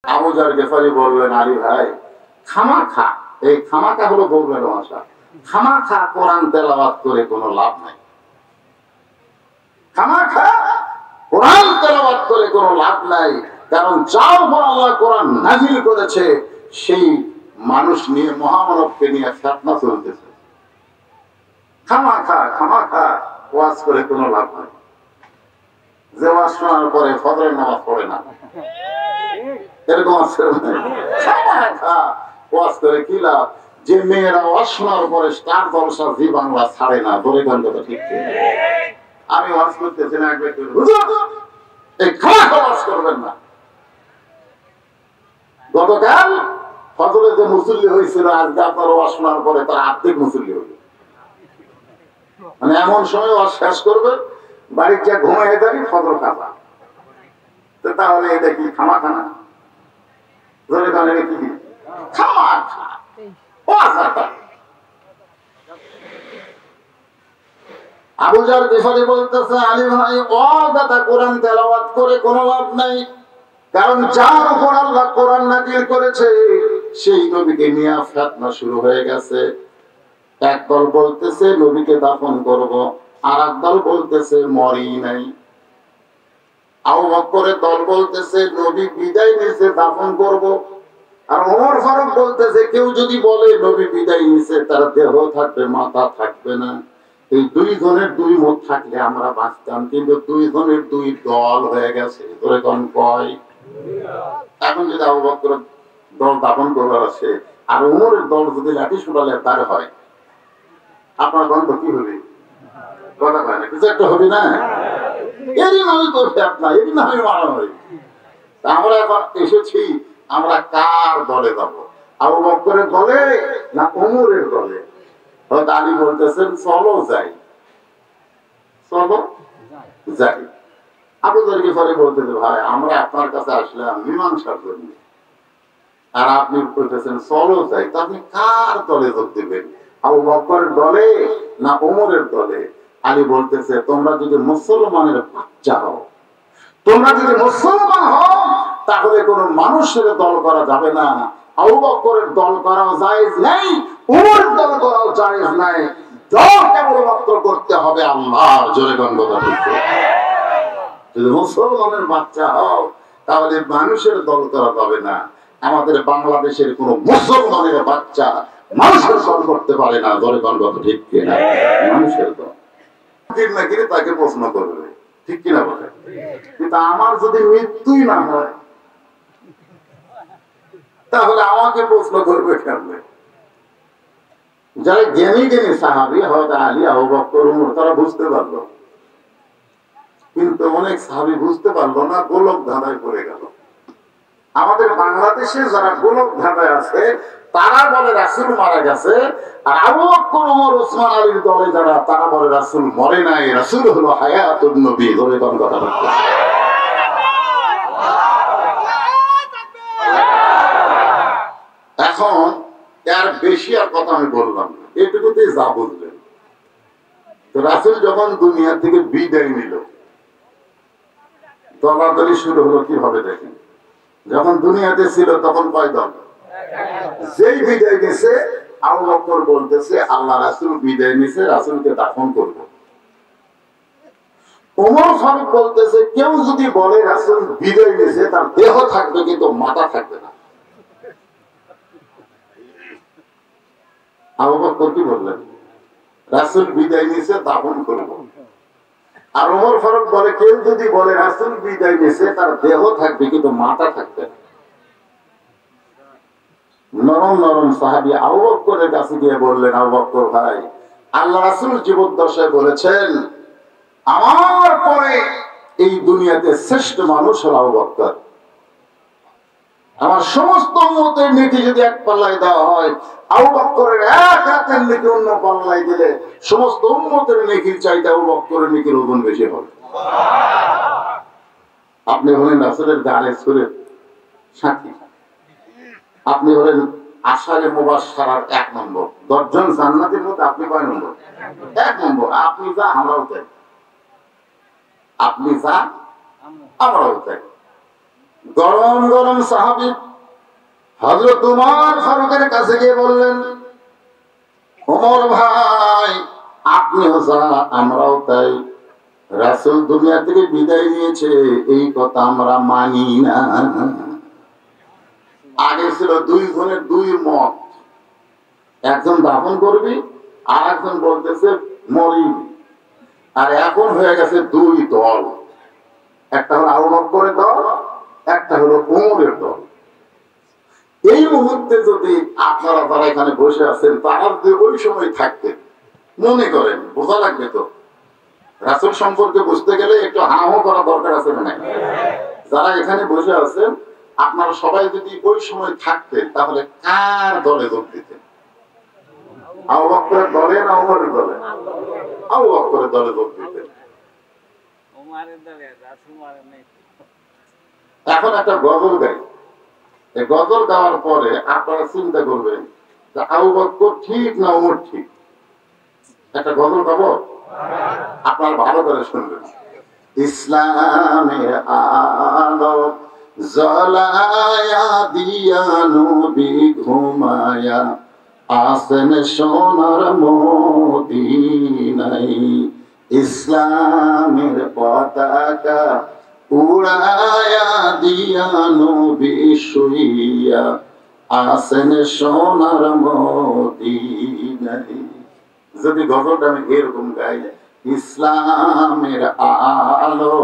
আবু যার গেফারি বললেন, আলী ভাই খামাখা, এই খামাখা হলো বলবেন ভাষা, খামাখা কোরআন তেলাওয়াত করে কোনো লাভ নাই। খামাখা কোরআন তেলাওয়াত করে কোনো লাভ নাই, কারণ যার উপর আল্লাহ কোরআন নাজিল করেছে সেই মানুষ নিয়ে, মহামানবকে নিয়ে ফিতনা চলতেছে। খামাখা খামাখা ওয়াজ করে কোনো লাভ নাই। যে ওয়াজ শোনার পরে ফজরের নামাজ পড়ে না, এরকম আছে। খামাখা ওয়াজ করে কি লাভ? যে মেয়েরা ওয়াজ শোনার পরে স্টার জলসা জি বাংলা ছাড়ে না, ধরে গান কথা ঠিক। আমি ওয়াজ করতেছি না, এক ব্যক্তি এই খামাখা ওয়াজ করবেন না। গতকাল ফজরে যে মুসল্লি হয়েছিল, আজকে আপনার ওয়াজ শোনার পরে তার আর্থিক মুসল্লি হইল। মানে এমন সময় ওয়াজ শেষ করবে, বাড়ির যা ঘুমাই যাবি, ফজর কাজা। তাহলে এটা কি খামাখা না? ধরে গান এটা কি খামাখা ওয়াজ? আবু যার গিফারি বলতেছে, আলী ভাই অযথা কোরআন তেলাওয়াত করে কোনো লাভ নাই, কারণ যার উপর আল্লাহ কোরআন নাযিল করেছে সেই নবীকে নিয়ে ফিতনা শুরু হয়ে গেছে। একদল বলতেছে নবীকে দাফন করব, আর একদল বলতেছে মরি নাই। আবু বকরের দল বলতেছে নবী বিদায় নিছে, দাফন করব। আর ওমর ফারুক বলতেছে কেউ যদি বলে নবী বিদায় নিছে, তার দেহ থাকবে, মাথা থাকবে না। এই দুই জনের দুই মত থাকলে আমরা বাঁচতাম, কিন্তু দুই জনের দুই দল হয়ে গেছে। তোরে কোন কয়? এখন যদি আবু বকরের দল দাফন করবার আছে, আর ওমরের দল যদি লাঠি শুনালে তার হয়, আপনার গন্ধ কি হবে? কথা হয় না, কিছু একটা হবে না? এরই নয় তো ফিতনা, এরই নয় মারামারি। আমরা এখন এসেছি, আমরা কার দলে যাব? আবু বকরের দলে না ওমরের দলে? হয়তো আলী বলতেছেন চলো যাই, চলো যাই। আবু যার গিফারি বলতেছে, ভাই আমরা আপনার কাছে আসলাম মীমাংসার জন্য, আর আপনি বলতেছেন চলো যাই। তা আপনি কার দলে যোগ দেবেন? আবু বকরের দলে না ওমরের দলে? আলী বলতেছে, তোমরা যদি মুসলমানের বাচ্চা হও, তোমরা যদি মুসলমান হও, তাহলে কোন মানুষের দল করা যাবে না। আবু বকরের দল করাও জায়েজ নাই, ওমরের দল করাও জায়েজ নাই। দল কেবলমাত্র করতে হবে আল্লাহর। জোরে গণ কথা ঠিক। যদি মুসলমানের বাচ্চা হও, তাহলে মানুষের দল করা যাবে না। আমাদের বাংলাদেশের কোন মুসলমানের বাচ্চা মানুষের দল করতে পারে না। জোরে গণ কথা ঠিক কিনা? মানুষের দল তাকে প্রশ্ন করবে, ঠিক কিনা বলে? কিন্তু আমার যদি মৃত্যুই না হয়, তাহলে আমাকে প্রশ্ন করবে কেমনে? যারা জ্ঞানী জ্ঞানী সাহাবী, হয়তো আলী, আবু বকর, ওমর, তারা বুঝতে পারলো, কিন্তু অনেক সাহাবী বুঝতে পারলো না, গোলক ধাঁধায় পড়ে গেল। আমাদের বাংলাদেশে যারা গোলক ধাঁধায় আছে, তারা বলে রাসূল মারা গেছে, আর আবু বকর, ওমর, ওসমান, আলীর দলে যারা, তারা বলে রাসূল মরে নাই, রাসূল হলো হায়াতুন নবী। ধরে কোন কথা বলতে? এখন এর বেশি আর কথা আমি বললাম না, এটুকুতেই যা বুঝলেন। তো রাসূল যখন দুনিয়া থেকে বিদায় নিল, দলাদলি শুরু হলো কিভাবে দেখেন। যখন দুনিয়াতে ছিল তখন কয় দল? যেই বিদায় নিছে, আবু বকর বলতেছে আল্লাহ রাসূল বিদায় নিছে, রাসূলকে দাফন করব। ওমর ফারুক বলতেছে কেউ যদি বলে রাসূল বিদায় নিছে, তার দেহ থাকবে কিন্তু মাথা থাকবে না। আবু বকর কি বললেন? রাসূল বিদায় নিছে, দাফন করব। আর ওমর ফারুক বলে কেউ যদি বলে রাসূল বিদায় নিছে, তার দেহ থাকবে কিন্তু মাথা থাকবে না। নরম নরম সাহাবী আবু বকরের কাছে গিয়ে বললেন, আবু বকর ভাই, আল্লাহ রাসূল জীবদ্দশায় বলেছেন আমার পরে এই দুনিয়াতে শ্রেষ্ঠ মানুষ হলো আবু বকর। আমার সমস্ত উম্মতের নেকি যদি এক পাল্লায় দেওয়া হয়, আবু বকরের এক হাতের নেকি অন্য পাল্লায় দিলে সমস্ত উম্মতের নেকির চাইতে আবু বকরের নেকির ওজন বেশি হবে। আপনি হলেন রাসূলের গানে সুরের সাক্ষী, আপনি হলেন আশারে মুবাশশারার 1 নম্বর। 10 জন জান্নাতীর মধ্যে আপনি কয় নম্বর? 1 নম্বর। আপনি যা আমরাও তাই, আপনি যা আমরাও তাই। গরম গরম সাহাবী হযরত উমর ফারুকের কাছে গিয়ে বললেন, ওমর ভাই, আপনিও যা আমরাও তাই, রাসূল দুনিয়া থেকে বিদায় নিয়েছে এই কথা আমরা মানি না। আগে ছিল দুই জনের দুই মত, একজন দাফন করবি আর একজন বলতেছে মরিবি। আর এখন হয়ে গেছে দুই দল, একটা হলো আবু বকরের দল, একটা হলো উমরের দল। এই মুহূর্তে যদি আপনারা যারা এখানে বসে আছেন তারা যদি ওই সময় থাকতেন, মনে করেন, বোঝা লাগবে তো, রাসূল সম্পর্কে বুঝতে গেলে একটু হা হো করা দরকার আছে না? যারা এখানে বসে আছেন আপনারা সবাই যদি ওই সময় থাকতেন তাহলে কার দলে যোগ দিতেন? আবু বকরের দলে না উমরের দলে? আবু বকরের দলে যোগ দিতেন। এখন একটা গজল গাই, এই গজল গাওয়ার পরে আপনারা চিন্তা করবেন যে আবু বকর ঠিক না উমর ঠিক। একটা গজল গাবো, আপনারা ভালো করে শুনবেন। ইসলামের আলো জ্বলায়া দিয়া নবী ঘুমায়া আসেন সোনার মদিনায়, ইসলামের পতাকা উড়ায়া দিয়া নবী শুইয়া আসেন সোনার মদিনায়। যদি গজলটা আমি এরকম গাই, ইসলামের আলো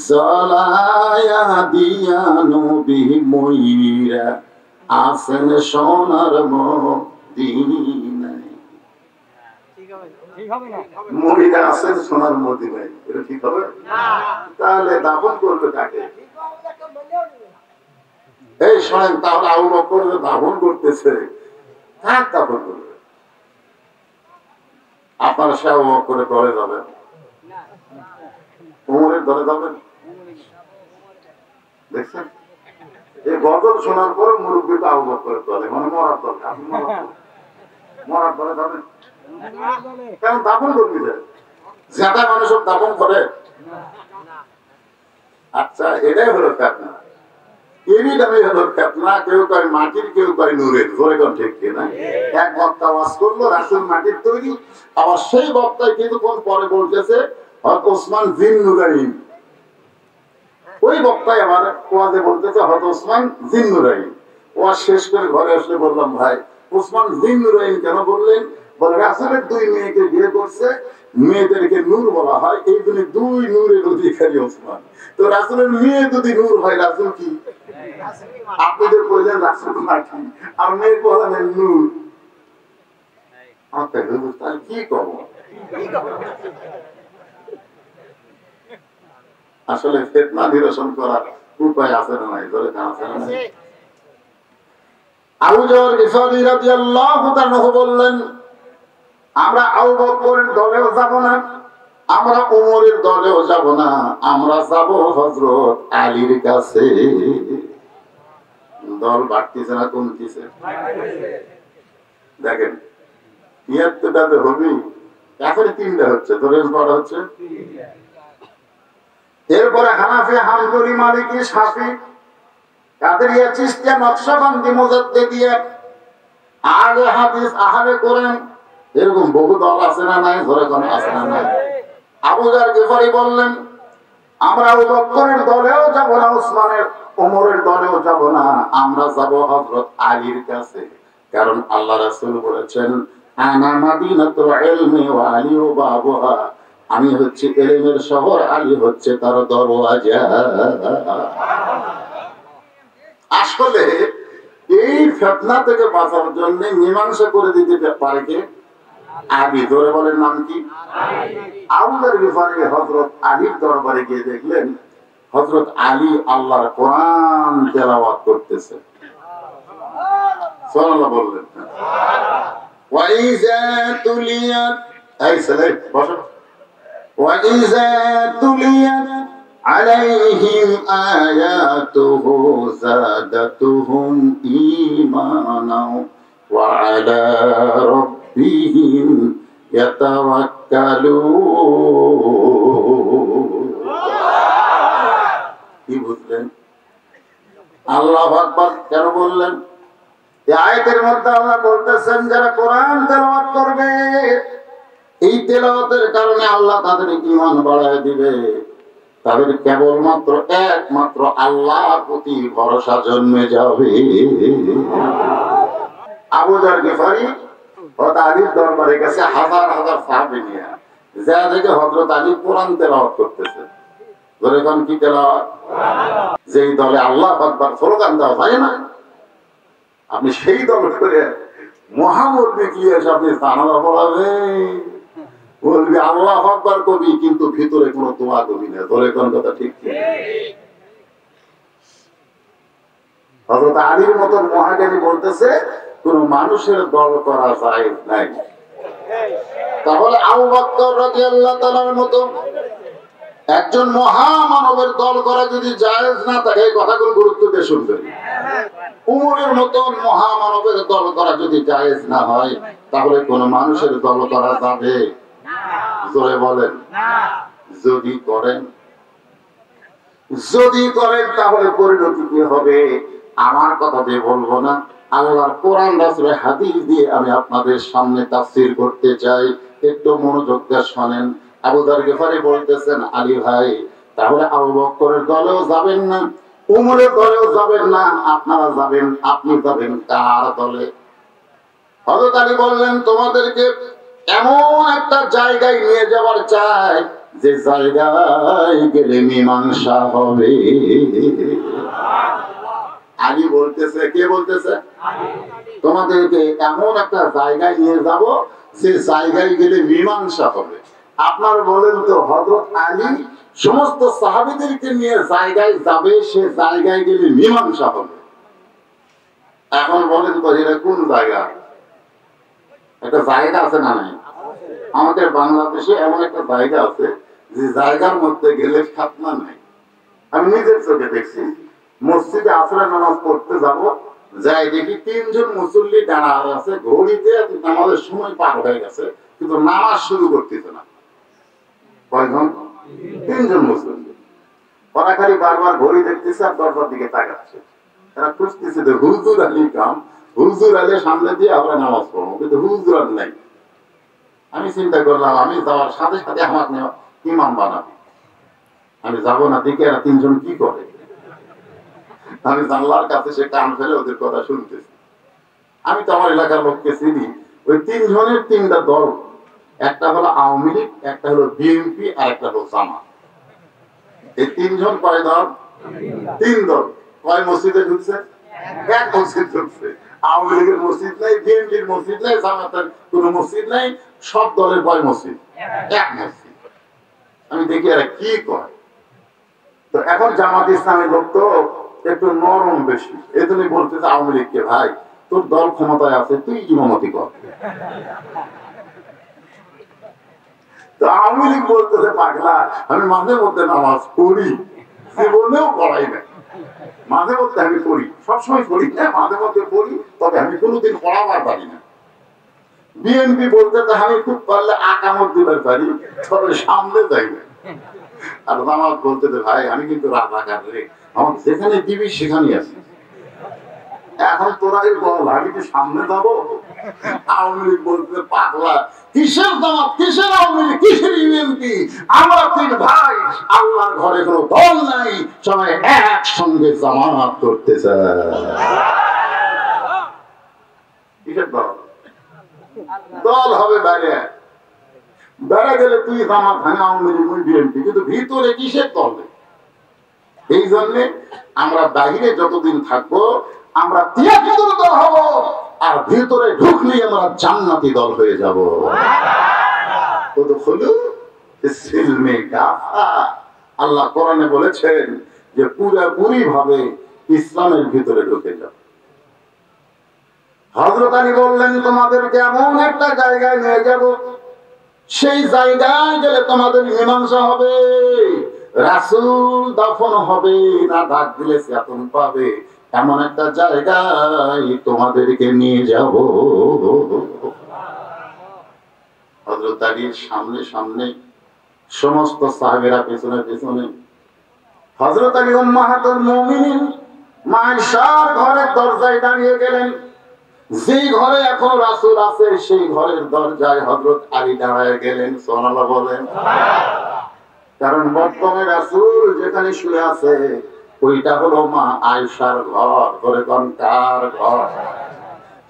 জ্বলায়া দিয়া নবী মইরা আসেন সোনার মদিনায়, মহিলা আছেন সোনার মদিনায়, এটা ঠিক হবে? তাহলে দাফন করবে কাকে? এই শোনেন, তাহলে আবু বকর দাফন করতেছে, কার দাফন করবে? আপনারা সে আবু বকরের দলে যাবেন, উমরের দলে যাবেন? দেখছেন, এই গজল শোনার পরে মুরব্বী তো আবু বকরের দলে, মানে মরার দলে। আপনি মরার দলে যাবেন? কারণ দাফন করবি যে যাটা মানুষ দাফন করে। আচ্ছা, এটাই হলো ফেতনা, এরই দামে হলো ফেতনা। কেউ কয় মাটির, কেউ কয় নূরের। ধরে কোন ঠিক কিনা? এক বক্তা ওয়াজ করলো রাসূল মাটির তৈরি, আবার সেই বক্তায় কিছুক্ষণ পরে বলতেছে হযরত ওসমান জিন নুরাইন। ওই বক্তায় আমার ওয়াজে বলতেছে হযরত ওসমান জিন নুরাইন। ওয়াজ শেষ করে ঘরে আসলে বললাম, ভাই ওসমান জিন নুরাইন কেন বললেন? বলে রাসূলের দুই মেয়েকে বিয়ে করছে, মেয়েদেরকে নূর বলা হয়, এই জন্য দুই নূরের অধিকারী ওসমান। তো রাসূলের মেয়ে যদি নূর হয়, রাসূল কি? আপনাদের কইলেন রাসূল মাটি, আর মেয়ে বলেন নূর। তাহলে কি করবো? আসলে ফিতনা নিরসন করার উপায় আছে না নাই? ধরে আছে না? আবু যর গিফারী রাদিয়াল্লাহু তাআলা বললেন, আমরা আবু বকরের দলেও যাব না, আমরা উমরের দলেও যাব না, আমরা যাব হযরত আলীর কাছে। দল বাড়তিছে না কমতিছে? দেখেন, ইয়াত্তটাতে হবে, এখন তিনটা হচ্ছে, ধরে পড়া হচ্ছে। এরপরে হানাফি, হাম্বলি, মালিকি, শাফি, কাদেরিয়া, চিশতিয়া, নকশবন্দি, মুজাদ্দিদিয়া, আহলে হাদিস, আহলে কোরআন, এরকম বহু দল আছে না নাই? ধরে কোন আছে না নাই? আবু যর গিফারী বললেন, আমরা আবু বকরের দলেও যাব না, ওসমানের ওমরের দলেও যাব না, আমরা যাব হযরত আলীর কাছে। কারণ আল্লাহ রাসূল বলেছেন, আনা মাদিনাতুল ইলমি ওয়া আলী বাবুহা, আমি হচ্ছে ইলমের শহর, আলী হচ্ছে তার দরওয়াজা। আসলে এই ফিতনা থেকে বাঁচার জন্য মীমাংসা করে দিতে পারে কে? আলী। ধরে বলেন নাম কি? আবু যর গিফারী হযরত আলীর দরবারে গিয়ে দেখলেন হযরত আলী আল্লাহর কোরআন তেলাওয়াত করতেছে। সুবহানাল্লাহ বললেন। ওয়া ইযা তুলিয়াত, এই ছেলে বসো, ওয়া ইযা তুলিয়াত আলাইহিম আয়াতুহু যাদাতুহুম ঈমানা ওয়া আলা রাব্বিহিম ইয়াতাওয়াক্কালুন। কি বুঝলেন? আল্লাহু আকবার কেন বললেন? এই আয়াতের মধ্যে আল্লাহ বলতেছেন যারা কোরআন তেলাওয়াত করবে এই তেলাওয়াতের কারণে আল্লাহ তাদের ঈমান বাড়ায় দিবে। তাদের কেবলমাত্র একমাত্র আল্লাহর প্রতি ভরসা জন্মে যাবে। আবু যর গিফারি হযরত আলীর দরবারে গেছে হাজার হাজার সাহাবী নিয়ে, যা দেখে হযরত আলী কোরআন তেলাওয়াত করতেছে। ধরে কোন কি তেলাওয়াত? যেই দলে আল্লাহু আকবার স্লোগান দেওয়া যায় না, আপনি সেই দল করে মহামুরবি কি এসে আপনি জানালা পড়াবেন, বলবি আল্লাহু আকবার কবি, কিন্তু ভিতরে কোনো দোয়া কবি না। ধরে কোন কথা ঠিক কি? হযরত আলীর মতন মহাজ্ঞানী বলতেছে কোন মানুষের দল করা যায় নাই। তাহলে আবু বকর রাদিয়াল্লাহু তাআলার মতো একজন মহামানবের দল করা যদি জায়েজ না থাকে, এই কথাগুলো গুরুত্ব দিয়ে শুনবেন। উমরের মতো মহামানবের দল করা যদি জায়েজ না হয়, তাহলে কোন মানুষের দল করা যাবে? জোরে বলেন। যদি করেন তাহলে পরিণতি কি হবে আমার কথা দিয়ে বলবো না, আল্লাহর কোরআন রাসূলের হাদিস দিয়ে আমি আপনাদের সামনে তাফসীর করতে চাই। একটু মনোযোগ দিয়ে শুনেন। আবু যর গিফারি বলতেছেন, আলী ভাই তাহলে আবু বকরের দলেও যাবেন না, উমরের দলেও যাবেন না, আপনারা যাবেন, আপনি যাবেন কার দলে? হযরত আলী বললেন, তোমাদেরকে এমন একটা জায়গায় নিয়ে যাওয়ার চাই যে জায়গায় গেলে মীমাংসা হবে। আলী বলতেছে, কে বলতেছে? তোমাদেরকে এমন একটা জায়গায় নিয়ে যাব যে জায়গায় গেলে মীমাংসা হবে। আপনার বলেন তো, হযরত আলী সমস্ত সাহাবীদেরকে নিয়ে জায়গায় যাবে, সে জায়গায় গেলে মীমাংসা হবে। এখন বলেন তো এটা কোন জায়গা? একটা জায়গা আছে না নাই? আমাদের বাংলাদেশে এমন একটা জায়গা আছে যে জায়গার মধ্যে গেলে খাতনা নাই। আমি নিজের চোখে দেখছি, মসজিদে আসরের নামাজ পড়তে যাব, যাই দেখি তিনজন মুসল্লি দাঁড়া আছে, ঘড়িতে নামাজের সময় পার হয়ে গেছে কিন্তু নামাজ শুরু করতেছে না। কয়জন? তিনজন মুসল্লি। ওরা খালি বারবার ঘড়ি দেখতেছে আর দরজার দিকে তাকাচ্ছে। এরা খুঁজতেছে যে হুজুর আলী কাম, হুজুর আলী সামনে দিয়ে আমরা নামাজ পড়বো, কিন্তু হুজুর আর নাই। আমি চিন্তা করলাম আমি যাওয়ার সাথে সাথে আমার ইমাম বানাবো। আমি যাবো না, দেখে এরা তিনজন কি করে। আমি জানলার কাছে সে কান ফেলে ওদের কথা শুনতেছি। আমি তো আমার এলাকার লোককে চিনি। ওই তিনজনের তিনটা দল, একটা হলো আওয়ামী লীগ, একটা হলো বিএনপি, আর একটা হলো জামাত। এই তিনজন কয় দল? তিন দল। কয় মসজিদে ঢুকছে? এক মসজিদ ঢুকছে। আওয়ামী লীগের মসজিদ নাই, বিএনপির মসজিদ নাই, জামাতের কোন মসজিদ নাই, সব দলের কয় মসজিদ? এক মসজিদ। আমি দেখি এরা কি করে। তো এখন জামাত ইসলামের লোক তো একটু নরম বেশি, এই জন্য বলতেছে আওয়ামী লীগকে, ভাই তোর দল ক্ষমতায় আছে, তুই ইমামতি কর। তো আওয়ামী লীগ বলতেছে, পাগলা আমি মাঝে মধ্যে নামাজ পড়ি, জীবনেও পড়াই না, মাঝে মধ্যে আমি পড়ি, সবসময় পড়ি না, মাঝে মধ্যে পড়ি, তবে আমি কোনোদিন পড়াবার পারি না। বিএনপি বলতেছে আমি খুব পারলে আকামত দিবার পারি, তবে সামনে যাই না। আর জামাত বলতেছে, ভাই আমি কিন্তু রাজাকার রে, আমার যেখানে দিবি সেখানে আছি। এখন তোরাই বল আমি কি সামনে যাবো? আওয়ামী লীগ বলতে, পাগলা কিসের জামাত, কিসের আওয়ামী লীগ, কিসের বিএনপি, আমরা তিন ভাই, আল্লাহর ঘরে কোনো দল নাই, সবাই একসঙ্গে জামাত করতে চায়। কিসের দল? দল হবে বাইরে, বেড়া গেলে তুই জামাত ভাঙা, আওয়ামী লীগ, বিএনপি, কিন্তু ভিতরে কিসের দল? এই জন্যে আমরা বাহিরে যতদিন থাকবো আমরা তিয়াত্তর দল হব, আর ভিতরে ঢুকলেই আমরা জান্নাতি দল হয়ে যাব। আল্লাহ কোরআনে বলেছেন যে পুরোপুরি ভাবে ইসলামের ভিতরে ঢুকে যাও। হযরত আলী বললেন, তোমাদেরকে এমন একটা জায়গায় নিয়ে যাব, সেই জায়গায় গেলে তোমাদের মীমাংসা হবে, রাসূল দাফন হবে না, ডাক দিলে চেতন পাবে, এমন একটা জায়গায় তোমাদেরকে নিয়ে যাব। হযরত আলীর সামনে সামনে, সমস্ত সাহাবীরা পেছনে পেছনে। হযরত আলী উম্মাহাতুল মুমিনিন মায়েশার ঘরের দরজায় দাঁড়িয়ে গেলেন। যেই ঘরে এখন রাসূল আছে সেই ঘরের দরজায় হযরত আলী দাঁড়ায় গেলেন। সুবহানাল্লাহ বলেন। কারণ বর্তমানে রাসূল যেখানে শুয়ে আছে ওইটা হলো মা আয়েশার ঘর। ঘরে কোন কার ঘর?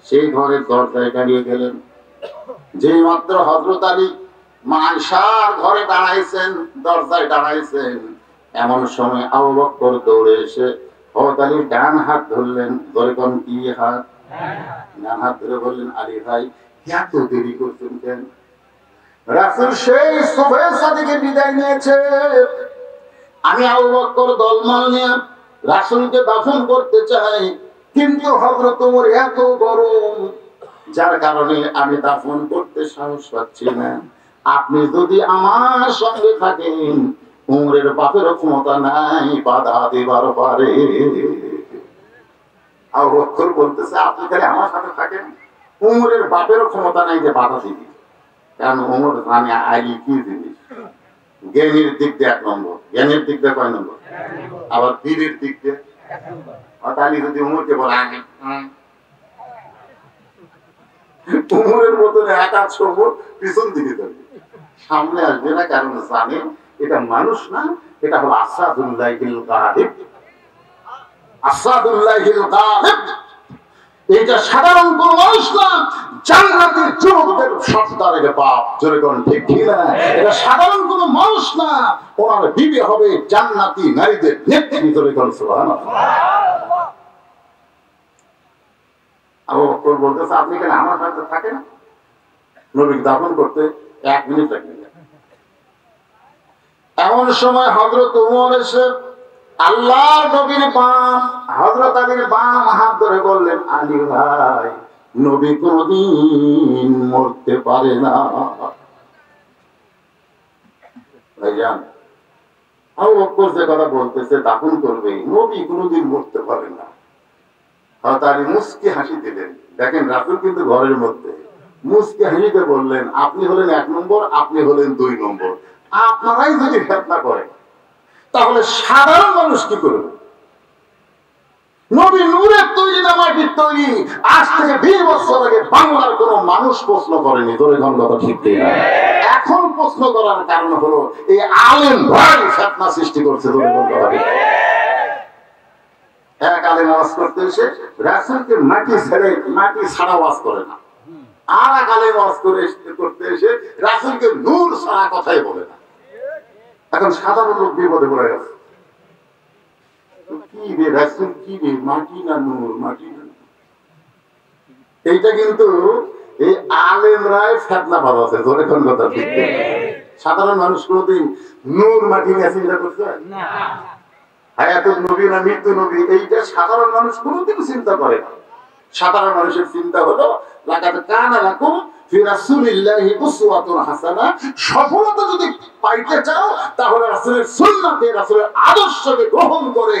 সেই ঘরের দরজায় দাঁড়িয়ে গেলেন। যেই মাত্র হযরত আলী মা আয়েশার ঘরে দাঁড়াইছেন, দরজায় দাঁড়াইছেন, এমন সময় আবু বকর দৌড়ে এসে হযরত আলীর ডান হাত ধরলেন। ধরে কোন কি হাত? ডান হাত ধরে বললেন, আলী ভাই এত দেরি করছেন কেন? রাসূল সেই সুবহে সাদিকে বিদায় নিয়েছে। আমি আবু বকর দলমল নিয়ে রাসূলকে দাফন করতে চাই, কিন্তু হযরত ওমর এত গরম, যার কারণে আমি দাফন করতে সাহস পাচ্ছি না। আপনি যদি আমার সঙ্গে থাকেন, উমরের বাপের ক্ষমতা নাই বাধা দিবার পারে। আবু বকর বলতেছে, আপনি খালি আমার সাথে থাকেন, উমরের বাপের ক্ষমতা নাই যে বাধা দিবি। কারণ উমর জানে আলী কি জিনিস। জ্ঞানের দিক দিয়ে 1 নম্বর, জ্ঞানের দিক দিয়ে কয় নম্বর? আবার বীরের দিক দিয়ে আলী যদি উমরকে বলে উমরের মতন একা সবর পিছন দিকে যাবে, সামনে আসবে না। কারণ জানে এটা মানুষ না, এটা হলো আসাদুল্লাহিল গালিব। আসাদুল্লাহিল গালিব এটা সাধারণ কোন মানুষ না, জান্নাতের যুবকদের সর্দারের বাপ। জোরে কোন ঠিক কি না? এটা সাধারণ কোন মানুষ না, ওনার বিবি হবে জান্নাতি নারীদের নেত্রী। জোরে কোন সুবহানাল্লাহ। আবু বকর বলতেছে, আপনি কেন আমার সাথে থাকেন? নবীকে দাফন করতে 1 মিনিট লাগবে। এমন সময় হযরত ওমর এসে আল্লাহর নবীর বাম হযরত আলীর বাম হাত ধরে বললেন, আলী ভাই নবী কোনদিন মরতে পারে না। ভাইজান, আবু বকর যে কথা বলতেছে দাফন করবে, নবী কোনদিন মরতে পারে না। হযরত আলী মুস্কি হাসি দিলেন। দেখেন রাসূল কিন্তু ঘরের মধ্যে মুস্কি হাসিতে বললেন, আপনি হলেন 1 নম্বর, আপনি হলেন 2 নম্বর। আপনারাই যদি ফিতনা করেন তাহলে সাধারণ মানুষ কি করবে? নবী নূরের তৈরি না মাটির তৈরি? আজ থেকে 20 বছর আগে বাংলার কোন মানুষ প্রশ্ন করেনি। তোর কথা ঠিক না? এখন প্রশ্ন করার কারণ হলো এই আলেম ভাই ফিতনা সৃষ্টি করছে। তোর কথা ঠিক। এক আলেম ওয়াজ করতে এসে রাসূলকে মাটি ছেড়ে মাটি ছাড়া ওয়াজ করে না, আর এক আলেম ওয়াজ করতে এসে রাসূলকে নূর ছাড়া কথাই বলে না। এখন সাধারণ লোক বিপদে পড়ে গেছে। কি রে রাসূল, কি রে মাটি না নূর, মাটি না? এইটা কিন্তু এই আলেমরাই ফিতনা বাঁধাচ্ছে। ধরে কোন কথা ঠিক। সাধারণ মানুষ কোনদিন নূর মাটি নিয়ে চিন্তা করছে না। হায়াতুন নবী না মৃত্যু নবী, এইটা সাধারণ মানুষ কোনদিন চিন্তা করে না। সাধারণ মানুষের চিন্তা হলো লাকাদ কানা লাকুম ফি রাসূলিল্লাহি উসওয়াতুন হাসানাহ। সফলতা যদি পাইতে চাও তাহলে রাসূলের সুন্নাতে, রাসূলের আদর্শকে গ্রহণ করে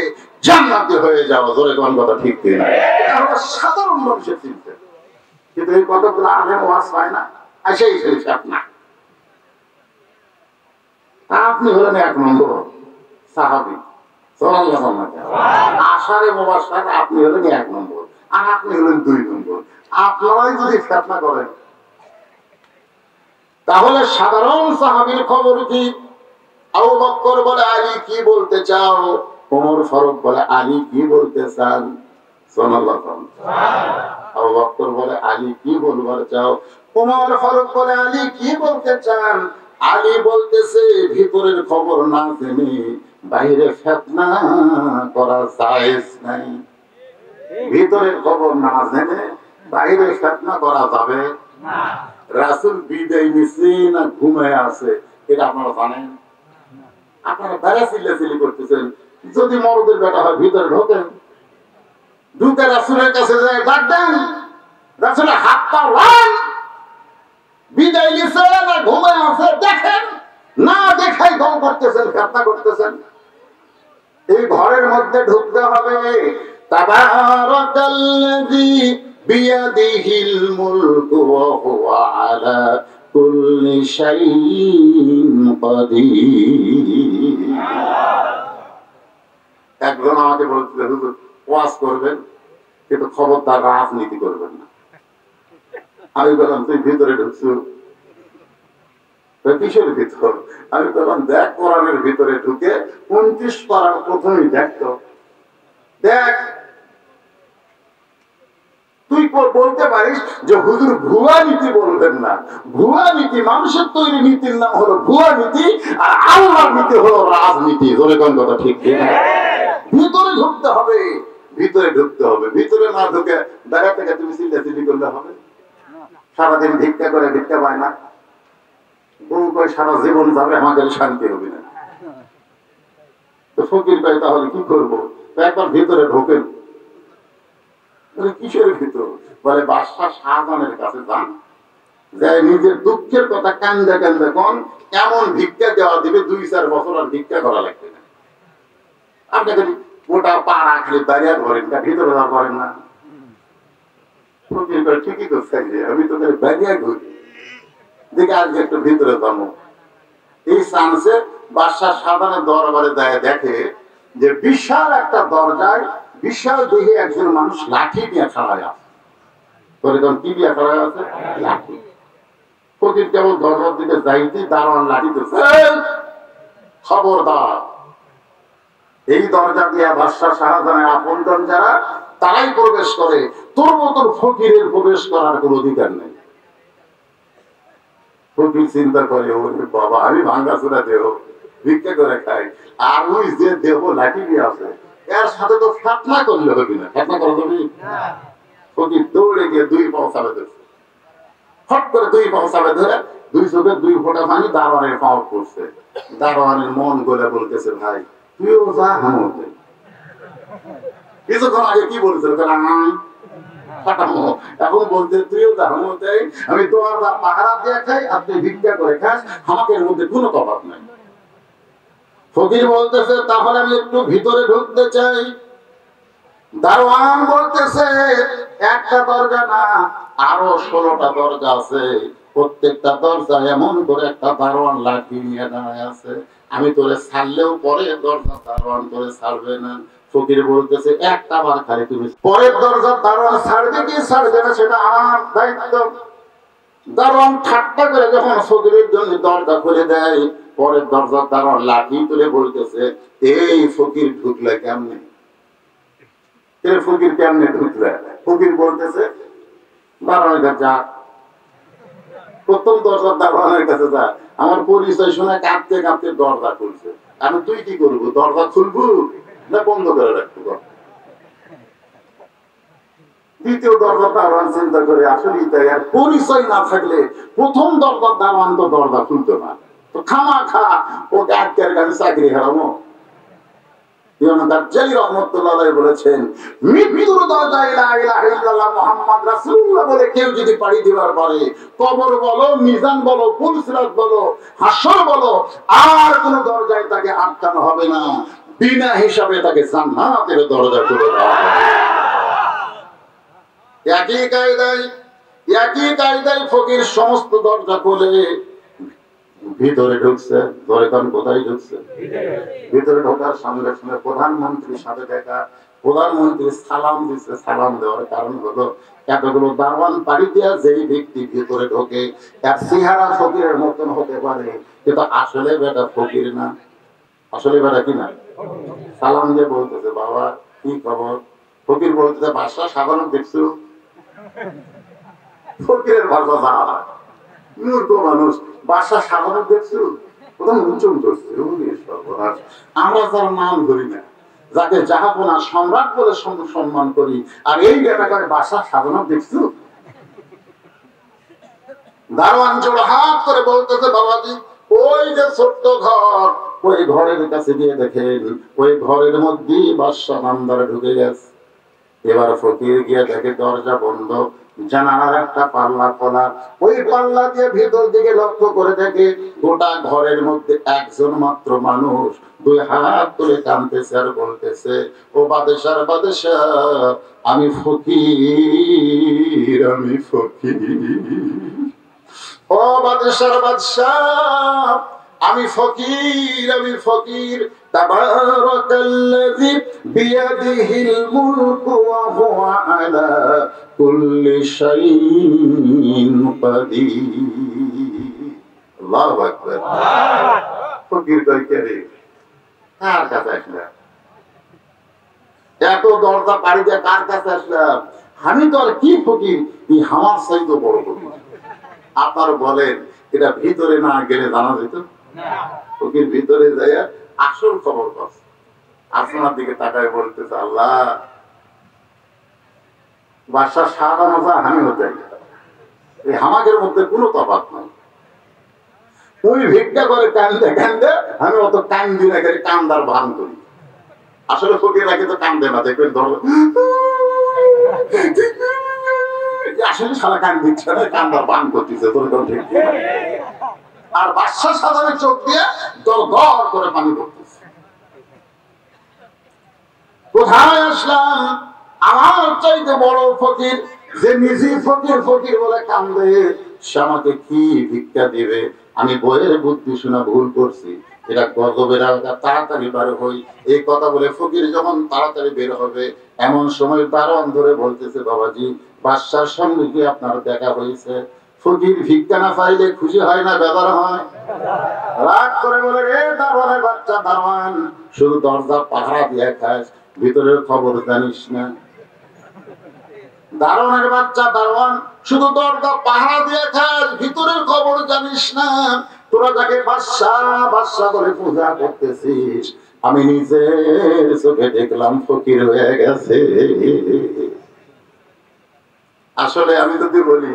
জান্নাতে হয়ে যাও। জোরে কোন কথা ঠিক না? এটা হলো সাধারণ মানুষের চিন্তা। কিন্তু এই কথাগুলো আলেম ওয়াজ পায় না, আসেই ফেলছে আপনা। আপনি হলেন 1 নম্বর সাহাবী, সাল্লাল্লাহু আলাইহি ওয়াসাল্লাম। আশারে মুবাশশার আপনি হলেন 1 নম্বর, আর আপনি হলেন 2 নম্বর। আপনারাই যদি ফিতনা করেন তাহলে সাধারণ সাহাবীর খবর কি? আবু বকর বলে, আলী কি বলতে চাও? ওমর ফারুক বলে, আলী কি বলতে চান? সুবহানাল্লাহ। আবু বকর বলে, আলী কি বলবার চাও? ওমর ফারুক বলে, আলী কি বলতে চান? আলী বলতেছে, ভিতরের খবর না জেনে বাইরে ফিতনা করা জায়েজ নাই। ভিতরের খবর না জেনে বাইরে ফিতনা করা যাবে না। রাসূল বিদায় নিছে না ঘুমায় আছে এটা আপনারা জানেন? আপনারা বাইরে চিল্লাচিল্লি করতেছেন। যদি মরদের বেটা হয় ভিতরে ঢোকেন, ঢুকে রাসূলের কাছে যায় ডাক দেন, রাসূলের হাত পা লাল, বিদায় নিছে না ঘুমায় আছে দেখেন। না দেখাই দল করতেছেন, ফিতনা করতেছেন। এই ঘরের মধ্যে ঢুকতে হবে। তাবারাকাল্লাযী বিয়াদিহিল মুলকু ওয়া হুয়া আলা কুল্লি শাইইন কাদির। একজন আমাকে বলছিল, হুজুর ওয়াজ করবেন, কিন্তু খবরদার রাজনীতি করবেন না। আমি বললাম তুই ভিতরে ঢুকছু, কিসের ভিতর? আমি বললাম দেখ কোরআনের ভিতরে ঢুকে 29 পারার প্রথমেই দেখতো, দেখ তুই বলতে পারিস যে হুজুর ভুয়া নীতি বলবেন না। ভুয়া নীতি, মানুষের তৈরি নীতির নাম হলো ভুয়া নীতি, আর আল্লাহর নীতি হলো রাজনীতি। ধরে কোন কথা ঠিক? ভিতরে ঢুকতে হবে, ভিতরে ঢুকতে হবে। ভিতরে না ঢুকে দেখা থেকে তুমি চিল্লাচিল্লি করলে হবে? সারাদিন ভিক্ষা করে ভিক্ষা পায় না, বউ কয় সারা জীবন যাবে, আমাদের শান্তি হবে না। তো ফকির কয় তাহলে কি করবো? একবার ভিতরে ঢোকেন। কিসের ভিতর? বলে বাদশাহ শাহজাহানের কাছে যান, যে নিজের দুঃখের কথা কান্দে কান্দে কোন এমন ভিক্ষা দেওয়া দিবে 2-4 বছর আর ভিক্ষা করা লাগবে না। আপনি যদি গোটা পাড়া খালি দাঁড়িয়ে ধরেন, তা ভিতরে যা করেন না। ফকির কয় ঠিকই তো চাইছে, আমি তো দাঁড়িয়ে ঘুরি, দেখে আজকে একটু ভিতরে যাবো। এই চান্সে বাদশাহ শাহজাহানের দরবারে যায়, দেখে যে বিশাল একটা দরজায় বিশাল দেহে একজন মানুষ লাঠি নিয়ে খাড়ায় আছে। কি দিয়ে খাড়ায় আছে? লাঠি। ফকির কেবল দরজার দিকে যাইতে দারোয়ান লাঠি দিচ্ছে, খবরদার, এই দরজা দিয়ে বাদশাহ শাহজাহানের আপনজন যারা তারাই প্রবেশ করে, তোর মতন ফকিরের প্রবেশ করার কোন অধিকার নেই। ফকির চিন্তা করে, ওরে বাবা, আমি ভাঙ্গা চূড়া দেহ ভিক্ষা করে খাই, আর ওই যে দেহ লাঠি দিয়ে আছে, এর সাথে তো ফাতনা করলে হবে না। ফাতনা করা যাবে? ফকির দৌড়ে গিয়ে 2 পাও চাপে ধরছে, হট করে 2 পাও চাপে ধরে 2 চোখের 2 ফোঁটা পানি দারোয়ানের পাও পড়ছে। দারোয়ানের মন গলে বলতেছে, ভাই তুইও যা হামতে। কিছুক্ষণ আগে কি বলছিল? এখন বলতে তুইও যা হামতে, আমি তোমার পাহারা দিয়ে খাই আর তুই ভিক্ষা করে খাস, আমাকে এর মধ্যে কোনো তফাৎ নাই। ফকির বলতেছে তাহলে আমি একটু ভিতরে ঢুকতে চাই। দারোয়ান বলতেছে একটা দরজা না, আরো 16টা দরজা আছে, প্রত্যেকটা দরজা এমন করে একটা দারোয়ান লাঠি নিয়ে দাঁড়ায় আছে, আমি তোরে ছাড়লেও পরে দরজা দারোয়ান তোরে ছাড়বে না। ফকির বলতেছে একটা বার খালি তুমি পরের দরজা দারোয়ান ছাড়বে কি ছাড়বে না সেটা আমার দায়িত্ব। দারোয়ান ঠাট্টা করে যখন ফকিরের জন্য দরজা খুলে দেয়, পরের দরজা দারোয়ান লাঠি তুলে বলতেছে, এই ফকির ঢুকলে কেমনে? ফকির কেমনে ঢুকলে? ফকির বলতেছে দারোয়ানের কাছে যা, প্রথম দরজা দারোয়ানের কাছে যা, আমার পরিচয় শুনে কাঁদতে কাঁদতে দরজা খুলছে, আমি তুই কি করবো? দরজা খুলবো না বন্ধ করে রাখবো? দ্বিতীয় দরজা দারোয়ান চিন্তা করে আসলে তাই, আর পরিচয় না থাকলে প্রথম দরজার দারোয়ান তো দরজা খুলতো না, তো খামা খা ওকে আজকের গাড়ি চাকরি হারাবো। বলেছেন মৃত্যুর দরজায় লা ইলাহা ইল্লাল্লাহ মুহাম্মদ রাসূলুল্লাহ বলে কেউ যদি পাড়ি দিবার পারে, কবর বলো, মিজান বলো, পুলসিরাত বলো, হাসর বলো, আর কোন দরজায় তাকে আটকানো হবে না, বিনা হিসাবে তাকে জান্নাতের দরজা খুলে দেওয়া হবে। একই কায়দায় ফকির সমস্ত দরজা খুলে ভিতরে ঢুকছে। ধরে কারণ কোথায় ঢুকছে? ভিতরে ঢোকার সঙ্গে সঙ্গে প্রধানমন্ত্রীর সাথে দেখা। প্রধানমন্ত্রী সালাম দিচ্ছে। সালাম দেওয়ার কারণ হলো এতগুলো দারোয়ান পাড়ি দেওয়া যেই ব্যক্তি ভিতরে ঢোকে তার চেহারা ফকিরের মতন হতে পারে, কিন্তু আসলে বেটা ফকির না। আসলে বেটা কি না? সালাম দিয়ে বলতেছে, বাবা কি খবর? ফকির বলতেছে, বাদশাহ সাধারণ দেখছো? ফকিরের ভাষা যা মূর্খ মানুষ, বাদশাহ সাধারণ দেখছো? আমরা যার নাম ধরি না, যাকে জাহাপনা সম্রাট বলে সম্মান করি, আর এই ব্যাপারে বাদশাহ সাধারণ দেখছো? দারোয়ান জোড় হাত করে বলতেছে, বাবাজি ওই যে ছোট্ট ঘর, ওই ঘরের কাছে গিয়ে দেখেন ওই ঘরের মধ্যেই বাদশাহ নামদারে ঢুকে গেছে। এবার ফকির গিয়ে দেখে দরজা বন্ধ, জানালার একটা পাল্লা খোলা, ওই পাল্লা দিয়ে ভিতর দিকে লক্ষ্য করে দেখে গোটা ঘরের মধ্যে একজন মাত্র মানুষ 2 হাত তুলে কাঁদতেছে আর বলতেছে, ও বাদশার বাদশাহ, আমি ফকির, আমি ফকির। ও বাদশার বাদশাহ, আমি ফকির, আমি ফকির। তাবারাকাল্লাযী বিয়াদিহিল মুলকু ওয়া হুয়া আলা কুল্লি শাইইন কাদির। আল্লাহু আকবার। ফকির কই করে কার কাছে আসলাম? এত দরজা পাড়ি দিয়ে কার কাছে আসলাম? আমি তো আর কি ফকির, এই আমার চাইতে বড় ফকির। আপনার বলেন এটা ভিতরে না গেলে জানা যেত? ফকির ভিতরে যায় আসল খবর পাচ্ছে, আসমার দিকে তাকায় বলতেছে, আল্লাহ বাদশাহ সাদা মজা আমি হতে, এই হামাকের মধ্যে কোনো তফাৎ নাই। ওই ভিক্ষা করে কান্দে কান্দে আমি অত কান্দি না, খালি কান্দার ভান করি। আসলে ফকির রাখি তো কান্দে না, দেখবেন আসলে সারা কান দিচ্ছে না, কান্দার ভান করতেছে। আর বাদশাহ সাধারণ চোখ দিয়ে দর দর করে পানি পড়তেছে। কোথায় আসলাম? আমার চাইতে বড় ফকির, যে নিজে ফকির ফকির বলে কান্দে, সে আমাকে কি ভিক্ষা দিবে? আমি বইয়ের বুদ্ধি শোনা ভুল করছি, এটা গজবের আওতা, তাড়াতাড়ি বার হই। এই কথা বলে ফকির যখন তাড়াতাড়ি বের হবে, এমন সময় দারোয়ান ধরে বলতেছে, বাবাজি বাদশার সঙ্গে কি আপনার দেখা হয়েছে? ফকির ভিক্ষা না পাইলে খুশি হয় না, বেজার হয়? রাগ করে বলে, রে দারোয়ানের বাচ্চা দারোয়ান, শুধু দরজা পাহারা দিয়ে খাস, ভিতরের খবর জানিস না? দারোয়ানের বাচ্চা দারোয়ান, শুধু দরজা পাহারা দিয়ে খাস, ভিতরের খবর জানিস না? তোরা যাকে বাদশাহ বাদশাহ করে পূজা করতেছিস, আমি নিজের চোখে দেখলাম ফকির হয়ে গেছে। আসলে আমি যদি বলি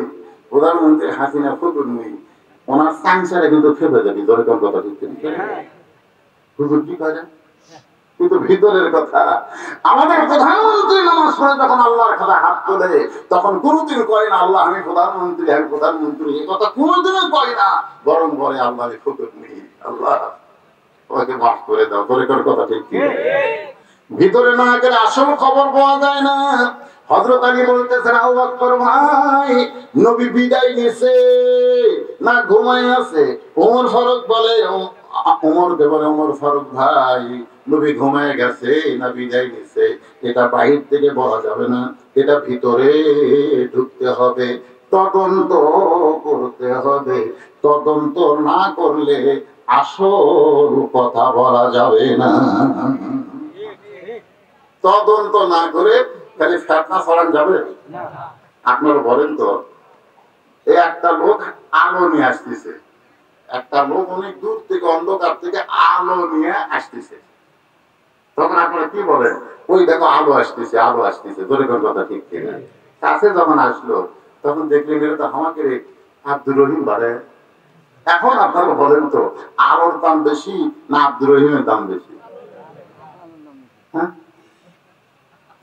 প্রধানমন্ত্রী হাসিনা ফকির নেই, ওনার সাংসারে কিন্তু খেপে যাবি, ধরে কোন কথা ঠিক হুজুর কি করে, কিন্তু ভিতরের কথা। আমাদের প্রধানমন্ত্রী নামাজ পড়ে যখন আল্লাহর খাতা হাত তোলে, তখন কোনদিন কয় না আল্লাহ আমি প্রধানমন্ত্রী, আমি প্রধানমন্ত্রী, এই কথা কোনদিনও কয় না, বরং বলে আল্লাহ ফকির নেই, আল্লাহ তোমাকে মাফ করে দাও। ধরে কোন কথা ঠিক কি? ভিতরে না গেলে আসল খবর পাওয়া যায় না। হযরত আলী বলতেছেন, আবু বকর ভাই নবী বিদায় নিছে না ঘুমায় আছে? ওমর ফারুক বলে, ওমর ফারুক ভাই নবী ঘুমায় গেছে না বিদায় নিছে, এটা বাহির থেকে বলা যাবে না, এটা ভিতরে ঢুকতে হবে, তদন্ত করতে হবে। তদন্ত না করলে আসল কথা বলা যাবে না। তদন্ত না করে খালি ফেতনা ছড়ান যাবে? আপনারা বলেন তো, এই একটা লোক আলো নিয়ে আসতেছে, একটা লোক অনেক দূর থেকে অন্ধকার থেকে আলো নিয়ে আসতেছে, তখন আপনারা কি বলেন? ওই দেখো আলো আসতেছে, আলো আসতেছে। ধরে কোন কথা ঠিক কিনা? কাছে যখন আসলো তখন দেখলেন এটা তো আমাকে আব্দুর রহিম বাড়ে। এখন আপনারা বলেন তো, আলোর দাম বেশি না আব্দুর রহিমের দাম বেশি? হ্যাঁ,